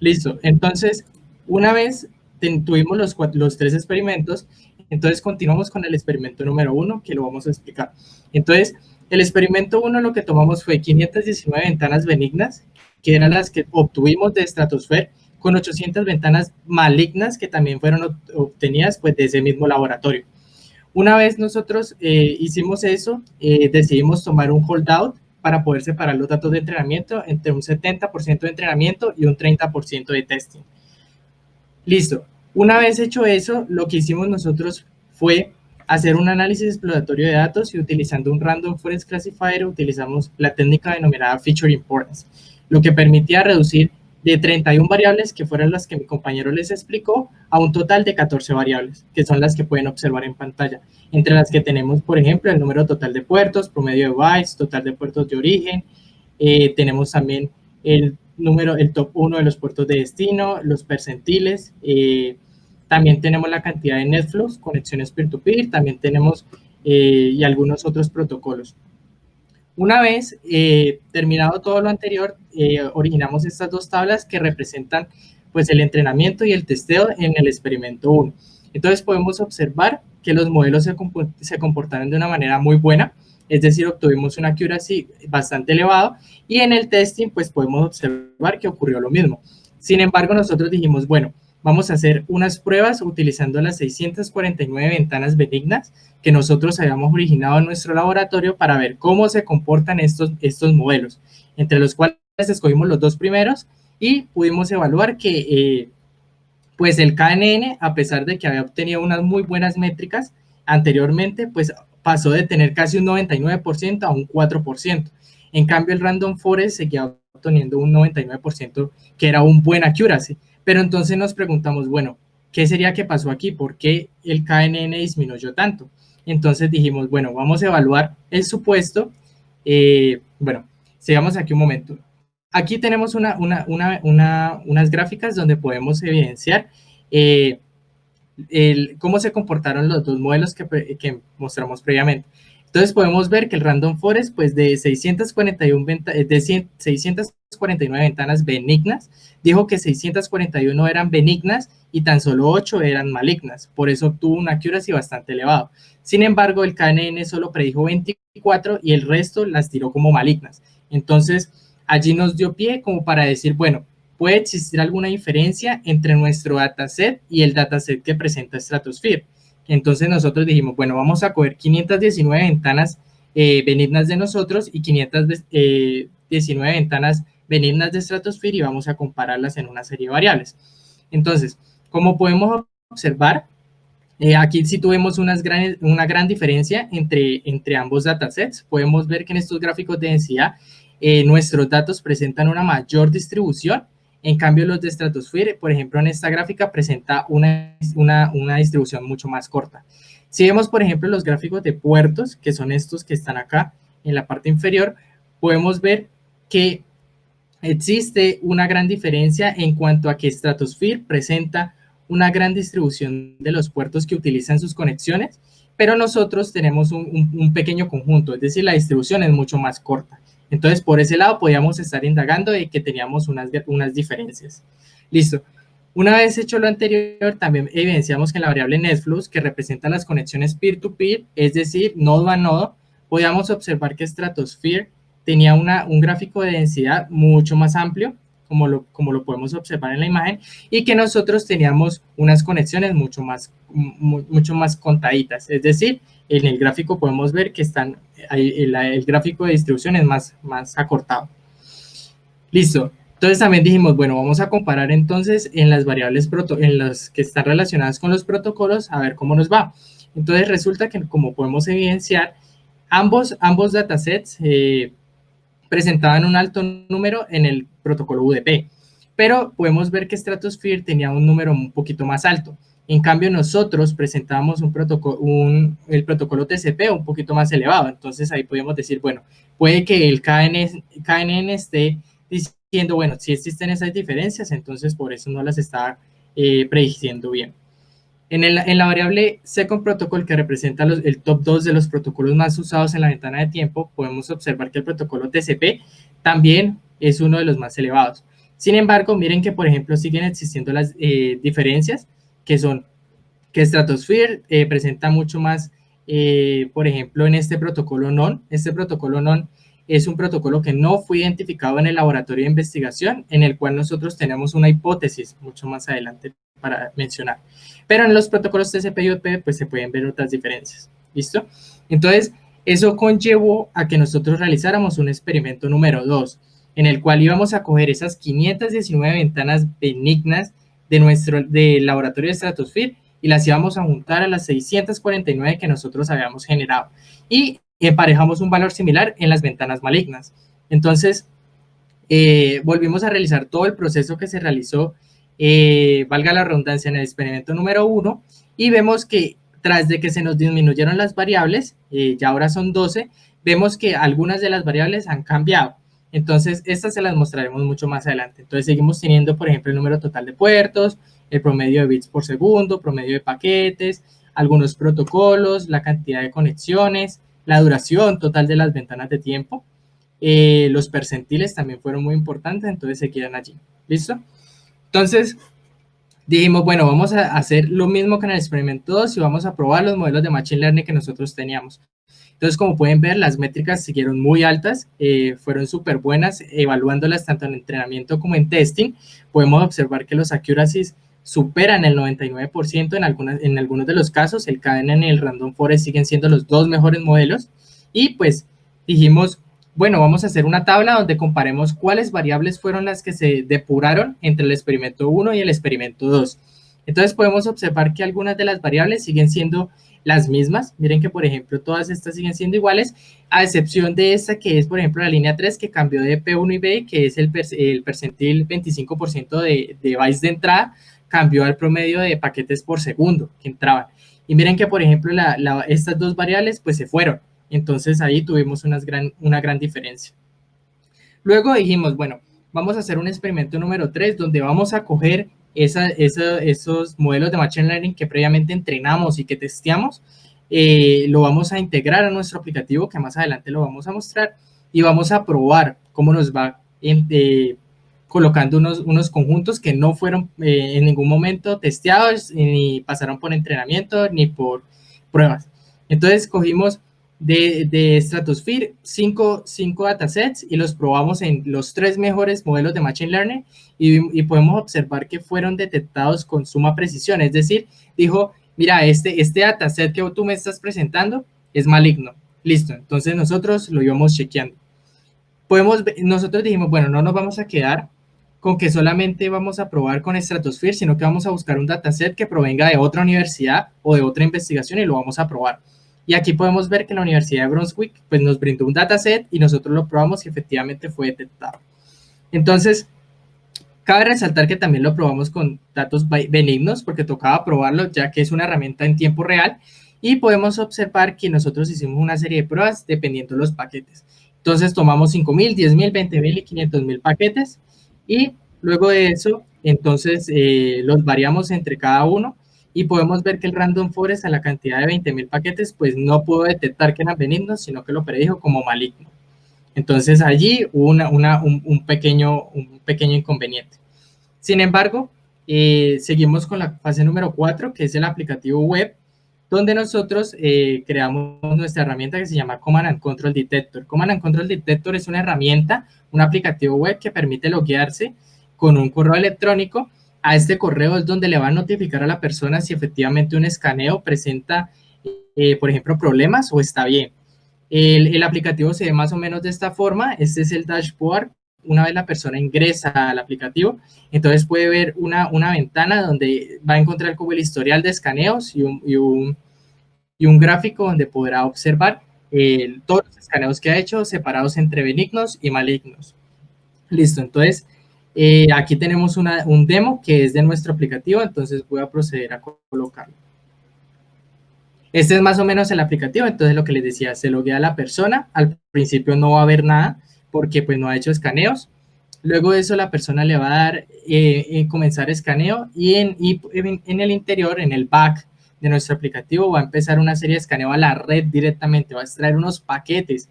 Listo. Entonces, una vez tuvimos los 3 experimentos, entonces continuamos con el experimento número 1, que lo vamos a explicar. Entonces, el experimento 1 lo que tomamos fue 519 ventanas benignas, que eran las que obtuvimos de Stratosphere, con 800 ventanas malignas que también fueron obtenidas pues, de ese mismo laboratorio. Una vez nosotros hicimos eso, decidimos tomar un holdout para poder separar los datos de entrenamiento entre un 70% de entrenamiento y un 30% de testing. Listo. Una vez hecho eso, lo que hicimos nosotros fue hacer un análisis exploratorio de datos y utilizando un Random Forest Classifier utilizamos la técnica denominada Feature Importance, lo que permitía reducir de 31 variables, que fueron las que mi compañero les explicó, a un total de 14 variables, que son las que pueden observar en pantalla, entre las que tenemos, por ejemplo, el número total de puertos, promedio de bytes, total de puertos de origen, tenemos también el top 1 de los puertos de destino, los percentiles, también tenemos la cantidad de netflows, conexiones peer-to-peer, también tenemos y algunos otros protocolos. Una vez terminado todo lo anterior, originamos estas 2 tablas que representan pues, el entrenamiento y el testeo en el experimento 1. Entonces podemos observar que los modelos se comportaron de una manera muy buena, es decir, obtuvimos una accuracy bastante elevado, y en el testing pues podemos observar que ocurrió lo mismo. Sin embargo, nosotros dijimos, bueno, vamos a hacer unas pruebas utilizando las 649 ventanas benignas que nosotros habíamos originado en nuestro laboratorio para ver cómo se comportan estos modelos, entre los cuales escogimos los dos primeros y pudimos evaluar que pues el KNN, a pesar de que había obtenido unas muy buenas métricas anteriormente, pues pasó de tener casi un 99% a un 4%. En cambio, el Random Forest seguía obteniendo un 99%, que era un buen accuracy. Pero entonces nos preguntamos, bueno, ¿qué sería que pasó aquí? ¿Por qué el KNN disminuyó tanto? Entonces dijimos, bueno, vamos a evaluar el supuesto. Bueno, sigamos aquí un momento. Aquí tenemos unas gráficas donde podemos evidenciar cómo se comportaron los dos modelos que mostramos previamente. Entonces podemos ver que el Random Forest, pues de 649 ventanas benignas, dijo que 641 eran benignas y tan solo 8 eran malignas. Por eso obtuvo una accuracy bastante elevada. Sin embargo, el KNN solo predijo 24 y el resto las tiró como malignas. Entonces, allí nos dio pie como para decir, bueno, puede existir alguna diferencia entre nuestro dataset y el dataset que presenta Stratosphere. Entonces nosotros dijimos, bueno, vamos a coger 519 ventanas benignas de nosotros y 519 ventanas benignas de Stratosphere y vamos a compararlas en una serie de variables. Entonces, como podemos observar, aquí sí tuvimos una gran diferencia entre ambos datasets. Podemos ver que en estos gráficos de densidad nuestros datos presentan una mayor distribución. En cambio, los de Stratosphere, por ejemplo, en esta gráfica presenta una distribución mucho más corta. Si vemos, por ejemplo, los gráficos de puertos, que son estos que están acá en la parte inferior, podemos ver que existe una gran diferencia en cuanto a que Stratosphere presenta una gran distribución de los puertos que utilizan sus conexiones, pero nosotros tenemos un pequeño conjunto, es decir, la distribución es mucho más corta. Entonces, por ese lado, podíamos estar indagando de que teníamos unas diferencias. Listo. Una vez hecho lo anterior, también evidenciamos que en la variable NetFlows, que representa las conexiones peer-to-peer, es decir, nodo a nodo, podíamos observar que Stratosphere tenía un gráfico de densidad mucho más amplio, como lo podemos observar en la imagen, y que nosotros teníamos unas conexiones mucho más contaditas, es decir, en el gráfico podemos ver que el gráfico de distribución es más acortado. Listo. Entonces también dijimos, bueno, vamos a comparar entonces en las variables en las que están relacionadas con los protocolos, a ver cómo nos va. Entonces resulta que, como podemos evidenciar, ambos datasets presentaban un alto número en el protocolo UDP, pero podemos ver que Stratosphere tenía un número un poquito más alto. En cambio, nosotros presentábamos el protocolo TCP un poquito más elevado. Entonces, ahí podemos decir, bueno, puede que el KNN esté diciendo, bueno, si existen esas diferencias, entonces por eso no las está prediciendo bien. En la variable Second Protocol, que representa el top 2 de los protocolos más usados en la ventana de tiempo, podemos observar que el protocolo TCP también es uno de los más elevados. Sin embargo, miren que, por ejemplo, siguen existiendo las diferencias, que son que Stratosphere presenta mucho más, por ejemplo, en este protocolo NON. Este protocolo NON es un protocolo que no fue identificado en el laboratorio de investigación, en el cual nosotros tenemos una hipótesis mucho más adelante para mencionar. Pero en los protocolos TCP y UDP, pues se pueden ver otras diferencias. ¿Listo? Entonces, eso conllevó a que nosotros realizáramos un experimento número 2, en el cual íbamos a coger esas 519 ventanas benignas del laboratorio de Stratosphere y las íbamos a juntar a las 649 que nosotros habíamos generado. Y emparejamos un valor similar en las ventanas malignas. Entonces, volvimos a realizar todo el proceso que se realizó, valga la redundancia, en el experimento número 1, y vemos que tras de que se nos disminuyeron las variables, ya ahora son 12, vemos que algunas de las variables han cambiado. Entonces, estas se las mostraremos mucho más adelante. Entonces, seguimos teniendo, por ejemplo, el número total de puertos, el promedio de bits por segundo, promedio de paquetes, algunos protocolos, la cantidad de conexiones, la duración total de las ventanas de tiempo. Los percentiles también fueron muy importantes, entonces se quedan allí. ¿Listo? Entonces, dijimos, bueno, vamos a hacer lo mismo que en el experimento 2 y vamos a probar los modelos de Machine Learning que nosotros teníamos. Entonces, como pueden ver, las métricas siguieron muy altas, fueron súper buenas, evaluándolas tanto en entrenamiento como en testing. Podemos observar que los accuracies superan el 99% en algunos de los casos. El Cadena y el Random Forest siguen siendo los dos mejores modelos. Y pues dijimos, bueno, vamos a hacer una tabla donde comparemos cuáles variables fueron las que se depuraron entre el experimento 1 y el experimento 2. Entonces podemos observar que algunas de las variables siguen siendo las mismas. Miren que, por ejemplo, todas estas siguen siendo iguales, a excepción de esta que es, por ejemplo, la línea 3, que cambió de P1 y B, que es el percentil 25% de bytes de entrada, cambió al promedio de paquetes por segundo que entraban. Y miren que, por ejemplo, estas dos variables pues se fueron. Entonces ahí tuvimos una gran diferencia. Luego dijimos, bueno, vamos a hacer un experimento número 3 donde vamos a coger esos modelos de Machine Learning que previamente entrenamos y que testeamos, lo vamos a integrar a nuestro aplicativo, que más adelante lo vamos a mostrar, y vamos a probar cómo nos va colocando unos conjuntos que no fueron en ningún momento testeados, ni pasaron por entrenamiento, ni por pruebas. Entonces cogimos de Stratosphere 5 datasets y los probamos en los 3 mejores modelos de Machine Learning y podemos observar que fueron detectados con suma precisión. Es decir, dijo, mira, este dataset que tú me estás presentando es maligno. Listo, entonces nosotros lo íbamos chequeando. Nosotros dijimos, bueno, no nos vamos a quedar con que solamente vamos a probar con Stratosphere, sino que vamos a buscar un dataset que provenga de otra universidad o de otra investigación y lo vamos a probar. Y aquí podemos ver que la Universidad de Brunswick pues, nos brindó un dataset y nosotros lo probamos y efectivamente fue detectado. Entonces, cabe resaltar que también lo probamos con datos benignos porque tocaba probarlo ya que es una herramienta en tiempo real y podemos observar que nosotros hicimos una serie de pruebas dependiendo de los paquetes. Entonces, tomamos 5,000, 10,000, 20,000 y 500,000 paquetes y luego de eso, entonces los variamos entre cada uno y podemos ver que el Random Forest a la cantidad de 20,000 paquetes, pues no pudo detectar que eran benignos, sino que lo predijo como maligno. Entonces allí hubo un pequeño inconveniente. Sin embargo, seguimos con la fase número 4, que es el aplicativo web, donde nosotros creamos nuestra herramienta que se llama Command and Control Detector. Command and Control Detector es una herramienta, un aplicativo web que permite loguearse con un correo electrónico. A este correo es donde le va a notificar a la persona si efectivamente un escaneo presenta, por ejemplo, problemas o está bien. El aplicativo se ve más o menos de esta forma. Este es el dashboard. Una vez la persona ingresa al aplicativo, entonces puede ver una ventana donde va a encontrar como el historial de escaneos y un gráfico donde podrá observar todos los escaneos que ha hecho separados entre benignos y malignos. Listo, entonces aquí tenemos un demo que es de nuestro aplicativo, entonces voy a proceder a colocarlo. Este es más o menos el aplicativo, entonces lo que les decía, se loguea a la persona, al principio no va a haber nada porque pues no ha hecho escaneos, luego de eso la persona le va a dar comenzar escaneo y en el interior, en el back de nuestro aplicativo va a empezar una serie de escaneo a la red directamente, va a extraer unos paquetes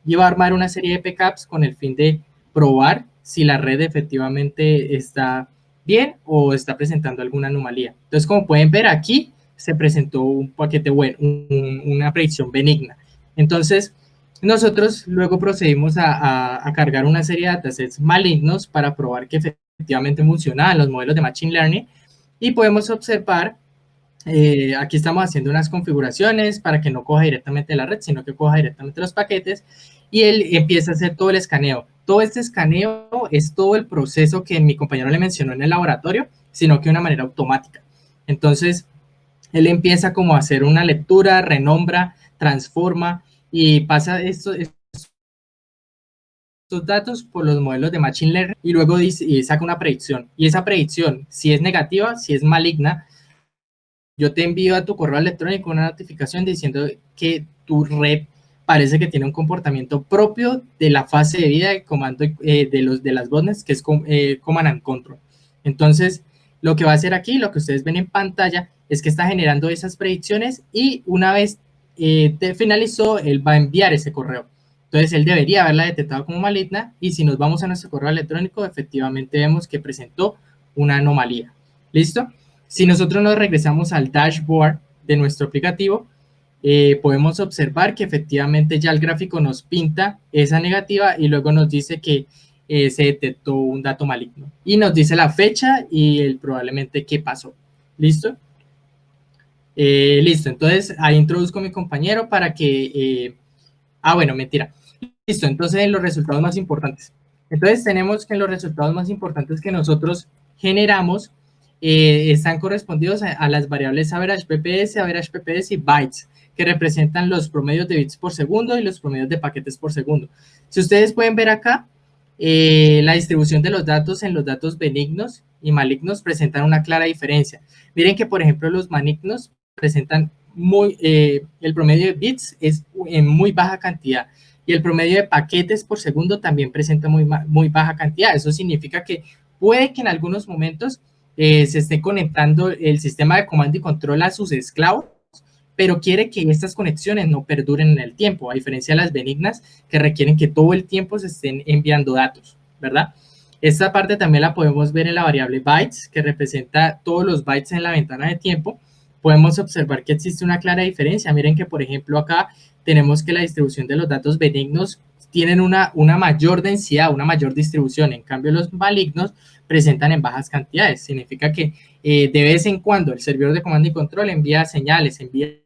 y va a armar una serie de backups con el fin de probar si la red efectivamente está bien o está presentando alguna anomalía. Entonces, como pueden ver aquí, se presentó un paquete bueno, una predicción benigna. Entonces, nosotros luego procedimos a cargar una serie de datasets malignos para probar que efectivamente funcionaban los modelos de Machine Learning y podemos observar, aquí estamos haciendo unas configuraciones para que no coja directamente la red, sino que coja directamente los paquetes y él empieza a hacer todo el escaneo. Todo este escaneo es todo el proceso que mi compañero le mencionó en el laboratorio, sino que de una manera automática. Entonces, él empieza como a hacer una lectura, renombra, transforma y pasa estos datos por los modelos de Machine Learning y luego dice, y saca una predicción. Y esa predicción, si es negativa, si es maligna, yo te envío a tu correo electrónico una notificación diciendo que tu red parece que tiene un comportamiento propio de la fase de vida de comando de las botnets, que es Command and Control. Entonces, lo que va a hacer aquí, lo que ustedes ven en pantalla, es que está generando esas predicciones y una vez finalizó, él va a enviar ese correo. Entonces, él debería haberla detectado como maligna y si nos vamos a nuestro correo electrónico, efectivamente vemos que presentó una anomalía. ¿Listo? Si nosotros nos regresamos al dashboard de nuestro aplicativo, podemos observar que efectivamente ya el gráfico nos pinta esa negativa y luego nos dice que se detectó un dato maligno. Y nos dice la fecha y probablemente qué pasó. ¿Listo? Listo, entonces ahí introduzco a mi compañero para que... bueno, mentira. Listo, entonces los resultados más importantes. Entonces tenemos que los resultados más importantes que nosotros generamos están correspondidos a las variables average PPS y bytes, que representan los promedios de bits por segundo y los promedios de paquetes por segundo. Si ustedes pueden ver acá, la distribución de los datos en los datos benignos y malignos presentan una clara diferencia. Miren que, por ejemplo, los malignos presentan el promedio de bits es en muy baja cantidad y el promedio de paquetes por segundo también presenta muy baja cantidad. Eso significa que puede que en algunos momentos se esté conectando el sistema de comando y control a sus esclavos, pero quiere que estas conexiones no perduren en el tiempo, a diferencia de las benignas que requieren que todo el tiempo se estén enviando datos, ¿verdad? Esta parte también la podemos ver en la variable bytes, que representa todos los bytes en la ventana de tiempo. Podemos observar que existe una clara diferencia. Miren que, por ejemplo, acá tenemos que la distribución de los datos benignos tienen una mayor densidad, una mayor distribución. En cambio, los malignos presentan en bajas cantidades. Significa que de vez en cuando el servidor de comando y control envía señales, envía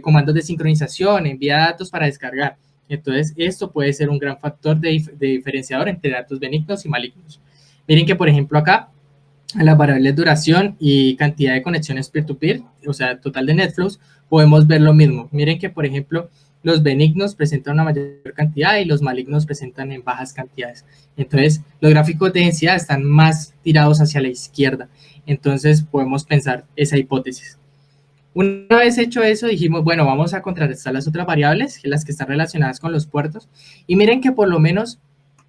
comandos de sincronización, envía datos para descargar. Entonces, esto puede ser un gran factor de diferenciador entre datos benignos y malignos. Miren que, por ejemplo, acá, en las variables duración y cantidad de conexiones peer-to-peer, o sea, total de NetFlows, podemos ver lo mismo. Miren que, por ejemplo, los benignos presentan una mayor cantidad y los malignos presentan en bajas cantidades. Entonces, los gráficos de densidad están más tirados hacia la izquierda. Entonces, podemos pensar esa hipótesis. Una vez hecho eso, dijimos, bueno, vamos a contrarrestar las otras variables, las que están relacionadas con los puertos, y miren que por lo menos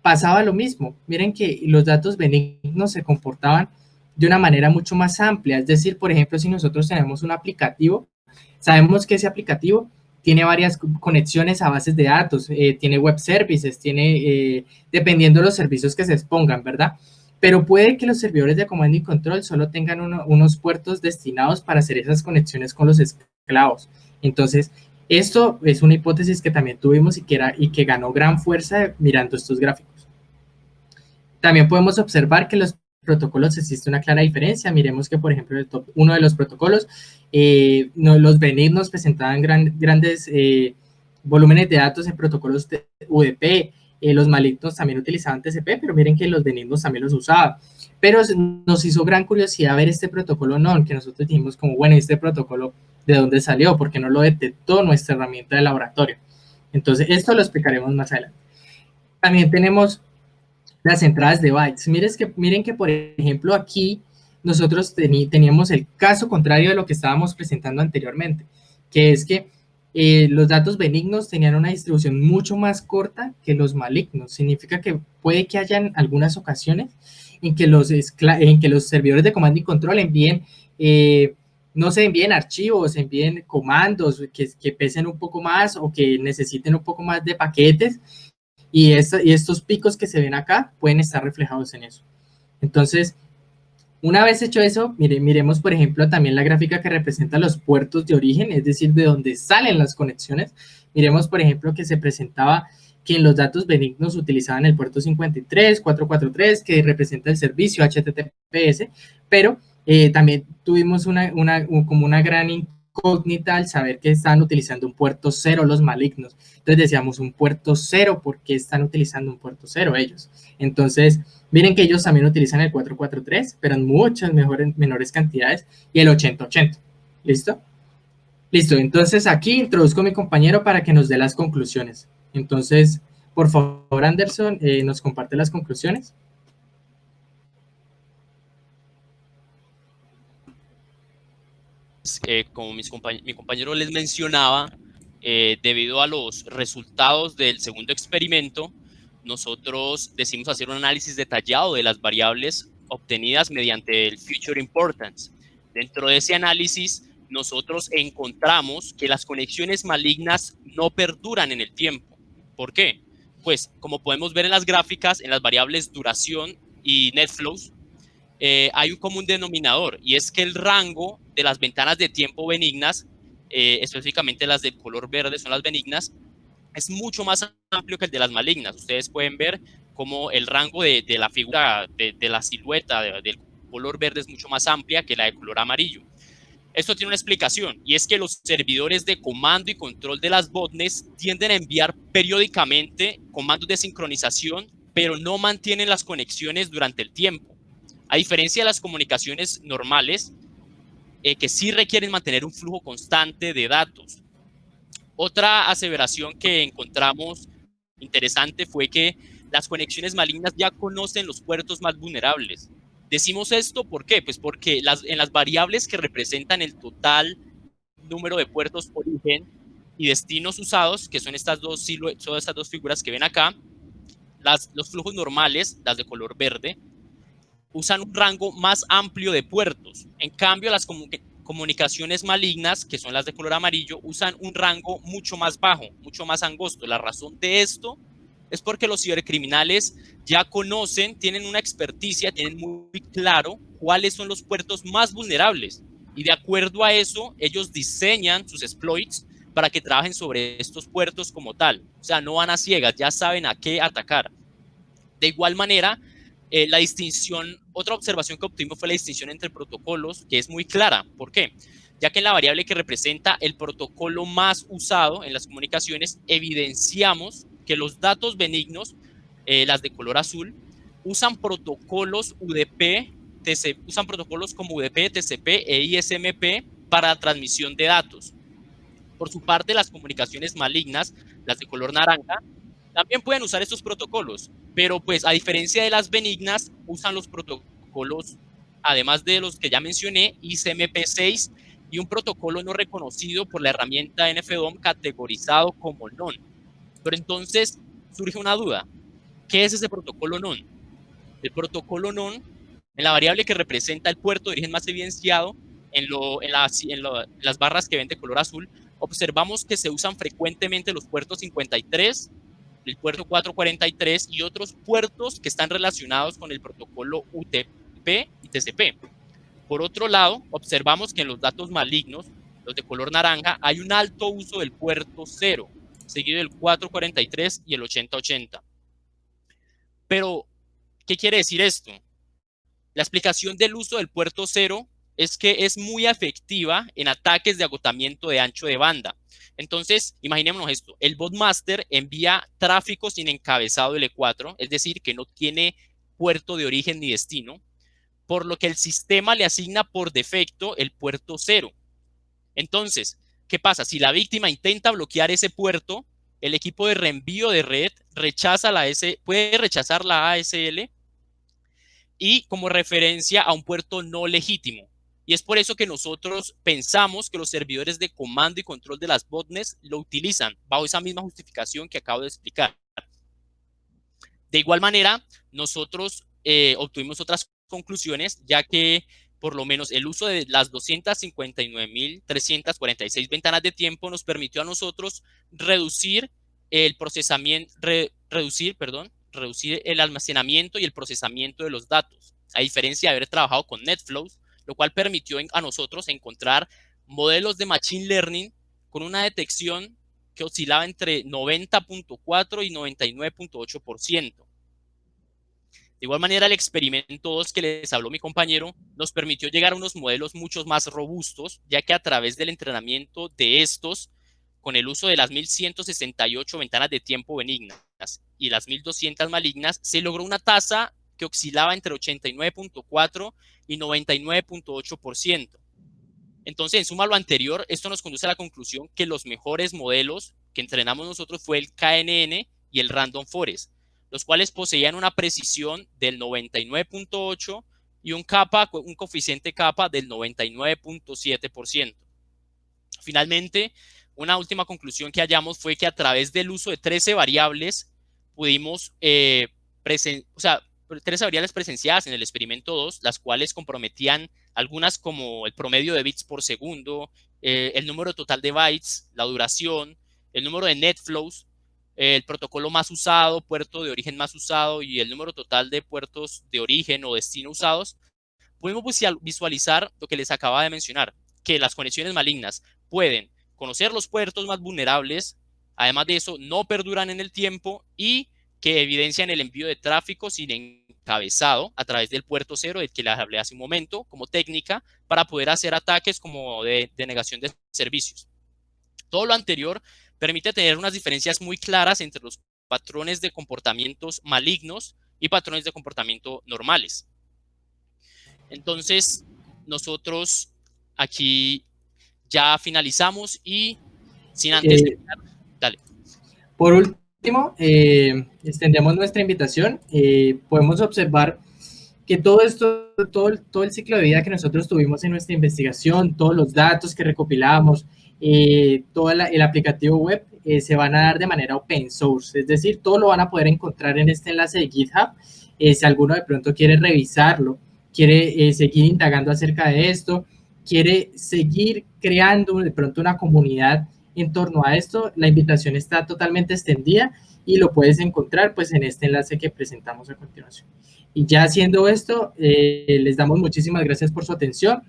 pasaba lo mismo. Miren que los datos benignos se comportaban de una manera mucho más amplia. Es decir, por ejemplo, si nosotros tenemos un aplicativo, sabemos que ese aplicativo tiene varias conexiones a bases de datos, tiene web services, tiene, dependiendo de los servicios que se expongan, ¿verdad? Pero puede que los servidores de comando y control solo tengan unos puertos destinados para hacer esas conexiones con los esclavos. Entonces, esto es una hipótesis que también tuvimos y que ganó gran fuerza mirando estos gráficos. También podemos observar que los protocolos existe una clara diferencia. Miremos que, por ejemplo, uno de los protocolos, los benignos presentaban grandes volúmenes de datos en protocolos de UDP. Los malignos también utilizaban TCP, pero miren que los benignos también los usaban. Pero nos hizo gran curiosidad ver este protocolo NON, que nosotros dijimos como, bueno, este protocolo, ¿de dónde salió? Porque no lo detectó nuestra herramienta de laboratorio. Entonces, esto lo explicaremos más adelante. También tenemos las entradas de bytes. Miren que, por ejemplo, aquí nosotros teníamos el caso contrario de lo que estábamos presentando anteriormente, que es que los datos benignos tenían una distribución mucho más corta que los malignos. Significa que puede que hayan algunas ocasiones en que los servidores de comando y control envíen, no se envíen archivos, envíen comandos que pesen un poco más o que necesiten un poco más de paquetes, y estos picos que se ven acá pueden estar reflejados en eso. Entonces, una vez hecho eso, miremos, por ejemplo, también la gráfica que representa los puertos de origen, es decir, de donde salen las conexiones. Miremos, por ejemplo, que se presentaba que en los datos benignos utilizaban el puerto 53443, que representa el servicio HTTPS, pero también tuvimos como una gran incógnita al saber que estaban utilizando un puerto 0 los malignos. Entonces decíamos, un puerto 0, ¿por qué están utilizando un puerto 0 ellos? Entonces, miren que ellos también utilizan el 443, pero en muchas menores cantidades, y el 8080. ¿Listo? Listo, entonces aquí introduzco a mi compañero para que nos dé las conclusiones. Entonces, por favor, Anderson, ¿nos comparte las conclusiones? Como mi compañero les mencionaba, debido a los resultados del segundo experimento, nosotros decidimos hacer un análisis detallado de las variables obtenidas mediante el Future Importance. Dentro de ese análisis, nosotros encontramos que las conexiones malignas no perduran en el tiempo. ¿Por qué? Pues, como podemos ver en las gráficas, en las variables duración y NetFlows, hay un común denominador, y es que el rango de las ventanas de tiempo benignas, específicamente las de color verde son las benignas, es mucho más amplio que el de las malignas. Ustedes pueden ver cómo el rango de la figura, de la silueta del color verde es mucho más amplia que la de color amarillo. Esto tiene una explicación, y es que los servidores de comando y control de las botnets tienden a enviar periódicamente comandos de sincronización, pero no mantienen las conexiones durante el tiempo. A diferencia de las comunicaciones normales, que sí requieren mantener un flujo constante de datos. Otra aseveración que encontramos interesante fue que las conexiones malignas ya conocen los puertos más vulnerables. Decimos esto, ¿por qué? Pues porque en las variables que representan el total número de puertos origen y destinos usados, que son estas dos figuras que ven acá, los flujos normales, las de color verde, usan un rango más amplio de puertos. En cambio, las comunicaciones malignas, que son las de color amarillo, usan un rango mucho más bajo, mucho más angosto. La razón de esto es porque los cibercriminales ya conocen, tienen una experticia, tienen muy claro cuáles son los puertos más vulnerables, y de acuerdo a eso ellos diseñan sus exploits para que trabajen sobre estos puertos como tal. O sea, no van a ciegas, ya saben a qué atacar. De igual manera, la distinción, otra observación que obtuvimos fue la distinción entre protocolos, que es muy clara. ¿Por qué? Ya que en la variable que representa el protocolo más usado en las comunicaciones, evidenciamos que los datos benignos, las de color azul, usan protocolos UDP, usan protocolos como UDP, TCP e ISMP para transmisión de datos. Por su parte, las comunicaciones malignas, las de color naranja, también pueden usar estos protocolos, pero pues a diferencia de las benignas, usan los protocolos, además de los que ya mencioné, ICMP6 y un protocolo no reconocido por la herramienta NFDOM categorizado como NON. Pero entonces surge una duda, ¿qué es ese protocolo NON? El protocolo NON, en la variable que representa el puerto de origen más evidenciado, en las barras que ven de color azul, observamos que se usan frecuentemente los puertos 53, el puerto 443 y otros puertos que están relacionados con el protocolo UTP y TCP. Por otro lado, observamos que en los datos malignos, los de color naranja, hay un alto uso del puerto 0, seguido del 443 y el 8080. Pero, ¿qué quiere decir esto? La explicación del uso del puerto 0 es que es muy efectiva en ataques de agotamiento de ancho de banda. Entonces, imaginémonos esto, el botmaster envía tráfico sin encabezado L4, es decir, que no tiene puerto de origen ni destino, por lo que el sistema le asigna por defecto el puerto 0. Entonces, ¿qué pasa? Si la víctima intenta bloquear ese puerto, el equipo de reenvío de red puede rechazar la ASL y como referencia a un puerto no legítimo. Y es por eso que nosotros pensamos que los servidores de comando y control de las botnets lo utilizan bajo esa misma justificación que acabo de explicar. De igual manera, nosotros obtuvimos otras conclusiones, ya que por lo menos el uso de las 259.346 ventanas de tiempo nos permitió a nosotros reducir el procesamiento, reducir el almacenamiento y el procesamiento de los datos, a diferencia de haber trabajado con NetFlows, lo cual permitió a nosotros encontrar modelos de Machine Learning con una detección que oscilaba entre 90.4 y 99.8%. De igual manera, el experimento 2 que les habló mi compañero nos permitió llegar a unos modelos mucho más robustos, ya que a través del entrenamiento de estos, con el uso de las 1168 ventanas de tiempo benignas y las 1200 malignas, se logró una tasa que oscilaba entre 89.4 y 99.8%. Entonces, en suma a lo anterior, esto nos conduce a la conclusión que los mejores modelos que entrenamos nosotros fue el KNN y el Random Forest, los cuales poseían una precisión del 99.8 y un coeficiente kappa del 99.7%. Finalmente, una última conclusión que hallamos fue que a través del uso de 13 variables pudimos, 13 variables presenciadas en el experimento 2, las cuales comprometían algunas como el promedio de bits por segundo, el número total de bytes, la duración, el número de NetFlows, el protocolo más usado, puerto de origen más usado y el número total de puertos de origen o destino usados, podemos visualizar lo que les acaba de mencionar, que las conexiones malignas pueden conocer los puertos más vulnerables, además de eso no perduran en el tiempo y que evidencian el envío de tráfico sin encabezado a través del puerto cero, del que les hablé hace un momento, como técnica para poder hacer ataques como de negación de servicios. Todo lo anterior permite tener unas diferencias muy claras entre los patrones de comportamientos malignos y patrones de comportamiento normales. Entonces, nosotros aquí ya finalizamos y sin antes dale. Por último, extendemos nuestra invitación. Podemos observar que todo esto, todo el ciclo de vida que nosotros tuvimos en nuestra investigación, todos los datos que recopilamos, todo el aplicativo web se van a dar de manera open source, es decir, todo lo van a poder encontrar en este enlace de GitHub. Si alguno de pronto quiere revisarlo, quiere seguir indagando acerca de esto, quiere seguir creando de pronto una comunidad en torno a esto, la invitación está totalmente extendida y lo puedes encontrar pues en este enlace que presentamos a continuación. Y ya haciendo esto, les damos muchísimas gracias por su atención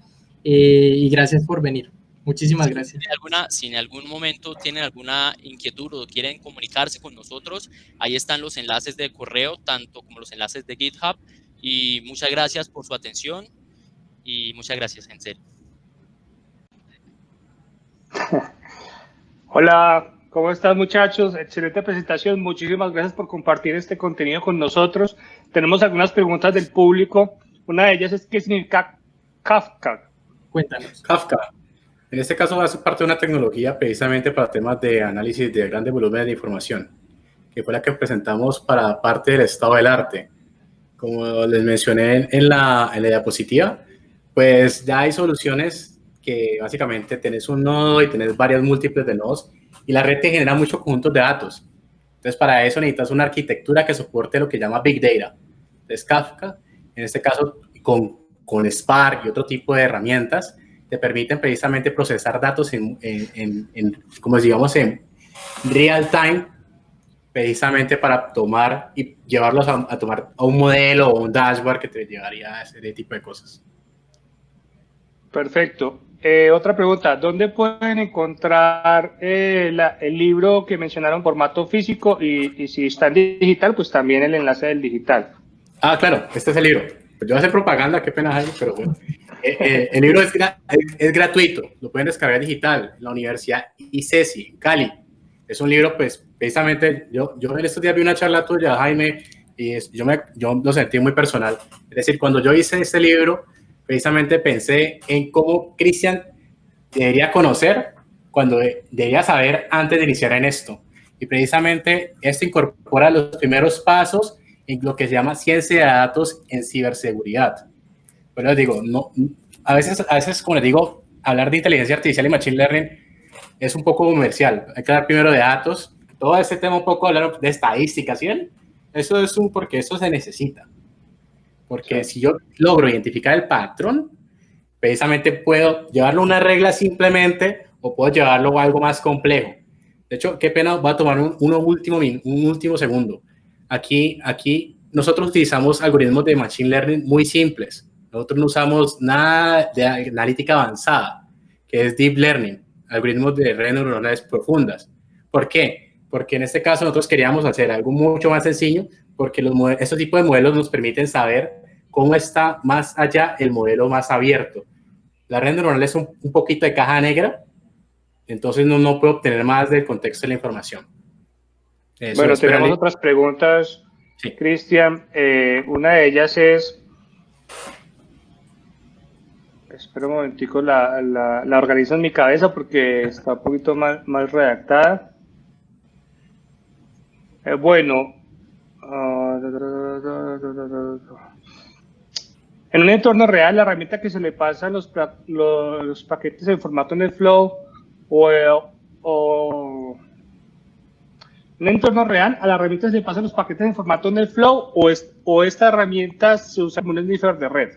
y gracias por venir. Muchísimas gracias. Si en algún momento tienen alguna inquietud o quieren comunicarse con nosotros, ahí están los enlaces de correo, tanto como los enlaces de GitHub. Y muchas gracias por su atención y muchas gracias, en serio. Hola, ¿cómo están, muchachos? Excelente presentación. Muchísimas gracias por compartir este contenido con nosotros. Tenemos algunas preguntas del público. Una de ellas es, ¿qué significa Kafka? Cuéntanos. Kafka. En este caso va a ser parte de una tecnología precisamente para temas de análisis de grandes volúmenes de información, que fue la que presentamos para parte del estado del arte. Como les mencioné en la diapositiva, pues ya hay soluciones que básicamente tenés un nodo y tenés varias múltiples de nodos y la red te genera muchos conjuntos de datos. Entonces, para eso necesitas una arquitectura que soporte lo que llama Big Data. Entonces, Kafka, en este caso, con Spark y otro tipo de herramientas, te permiten precisamente procesar datos como digamos, en real time, precisamente para tomar y llevarlos a tomar a un modelo o un dashboard que te llevaría a ese tipo de cosas. Perfecto. Otra pregunta, ¿dónde pueden encontrar el libro que mencionaron, formato físico? Y si está en digital, pues también el enlace del digital. Ah, claro, este es el libro. Pues yo voy a hacer propaganda, qué pena, Jaime, pero bueno. El libro es gratuito, lo pueden descargar digital en la Universidad ICESI, en Cali. Es un libro, pues, precisamente, yo en estos días vi una charla tuya, Jaime, y yo lo sentí muy personal. Es decir, cuando yo hice este libro, precisamente pensé en cómo Cristian debería conocer cuando debería saber antes de iniciar en esto. Y precisamente esto incorpora los primeros pasos en lo que se llama ciencia de datos en ciberseguridad. Pero les digo, a veces, como les digo, hablar de inteligencia artificial y machine learning es un poco comercial. Hay que hablar primero de datos. Todo ese tema un poco hablar de estadísticas, ¿sí? Eso es porque eso se necesita. Porque si yo logro identificar el patrón, precisamente puedo llevarlo a una regla simplemente o puedo llevarlo a algo más complejo. De hecho, qué pena, voy a tomar un último segundo. Aquí nosotros utilizamos algoritmos de machine learning muy simples. Nosotros no usamos nada de analítica avanzada, que es deep learning, algoritmos de redes neuronales profundas. ¿Por qué? Porque en este caso nosotros queríamos hacer algo mucho más sencillo, porque estos tipos de modelos nos permiten saber cómo está más allá el modelo más abierto. La red neuronal es un poquito de caja negra, entonces no puedo obtener más del contexto de la información. Bueno, tenemos otras preguntas, sí. Cristian. Una de ellas es, espera un momentico, la organizo en mi cabeza porque está un poquito mal redactada. Bueno, en un entorno real, la herramienta que se le pasa los paquetes en formato NetFlow o en un entorno real, a la herramienta se le pasan los paquetes en formato NetFlow o esta herramienta se usa como un sniffer de red.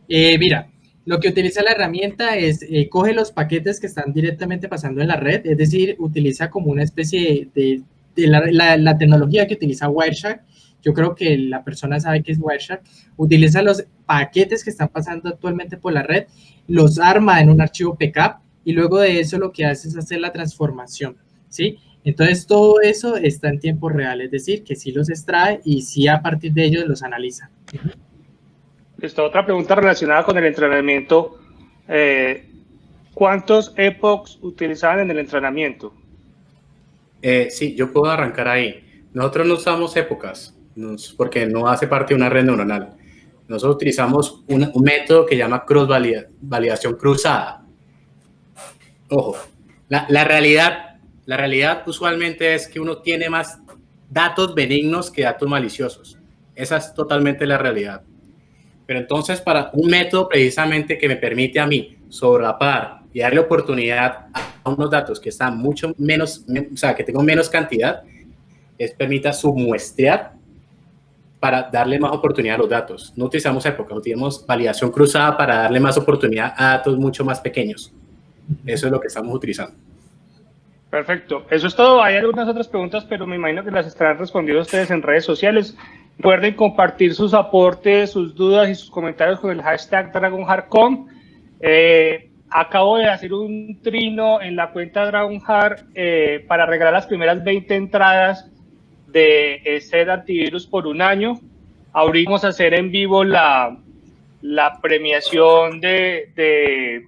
Mira, lo que utiliza la herramienta es coge los paquetes que están directamente pasando en la red, es decir, utiliza como una especie de la tecnología que utiliza Wireshark, yo creo que la persona sabe que es Wireshark, utiliza los paquetes que están pasando actualmente por la red, los arma en un archivo PCAP y luego de eso lo que hace es hacer la transformación, ¿sí? Entonces todo eso está en tiempo real, es decir, que sí los extrae y sí a partir de ellos los analiza. Listo, otra pregunta relacionada con el entrenamiento. ¿Cuántos epochs utilizaban en el entrenamiento? Sí, yo puedo arrancar ahí. Nosotros no usamos épocas porque no hace parte de una red neuronal. Nosotros utilizamos un método que llama validación cruzada. Ojo, la realidad usualmente es que uno tiene más datos benignos que datos maliciosos. Esa es totalmente la realidad. Pero entonces, para un método precisamente que me permite a mí solapar y darle oportunidad a unos datos que están mucho menos, o sea, que tengo menos cantidad, permita submuestrear para darle más oportunidad a los datos. No utilizamos épocas, utilizamos validación cruzada para darle más oportunidad a datos mucho más pequeños. Eso es lo que estamos utilizando. Perfecto. Eso es todo. Hay algunas otras preguntas, pero me imagino que las estarán respondiendo ustedes en redes sociales. Recuerden compartir sus aportes, sus dudas y sus comentarios con el hashtag DragonHeartCom. Acabo de hacer un trino en la cuenta DragonHeart para regalar las primeras 20 entradas de SED Antivirus por un año. Ahorita vamos a hacer en vivo la premiación de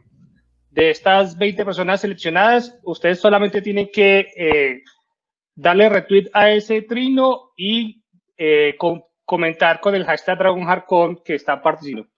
estas 20 personas seleccionadas. Ustedes solamente tienen que darle retweet a ese trino y comentar con el hashtag DragonHeartCon que están participando.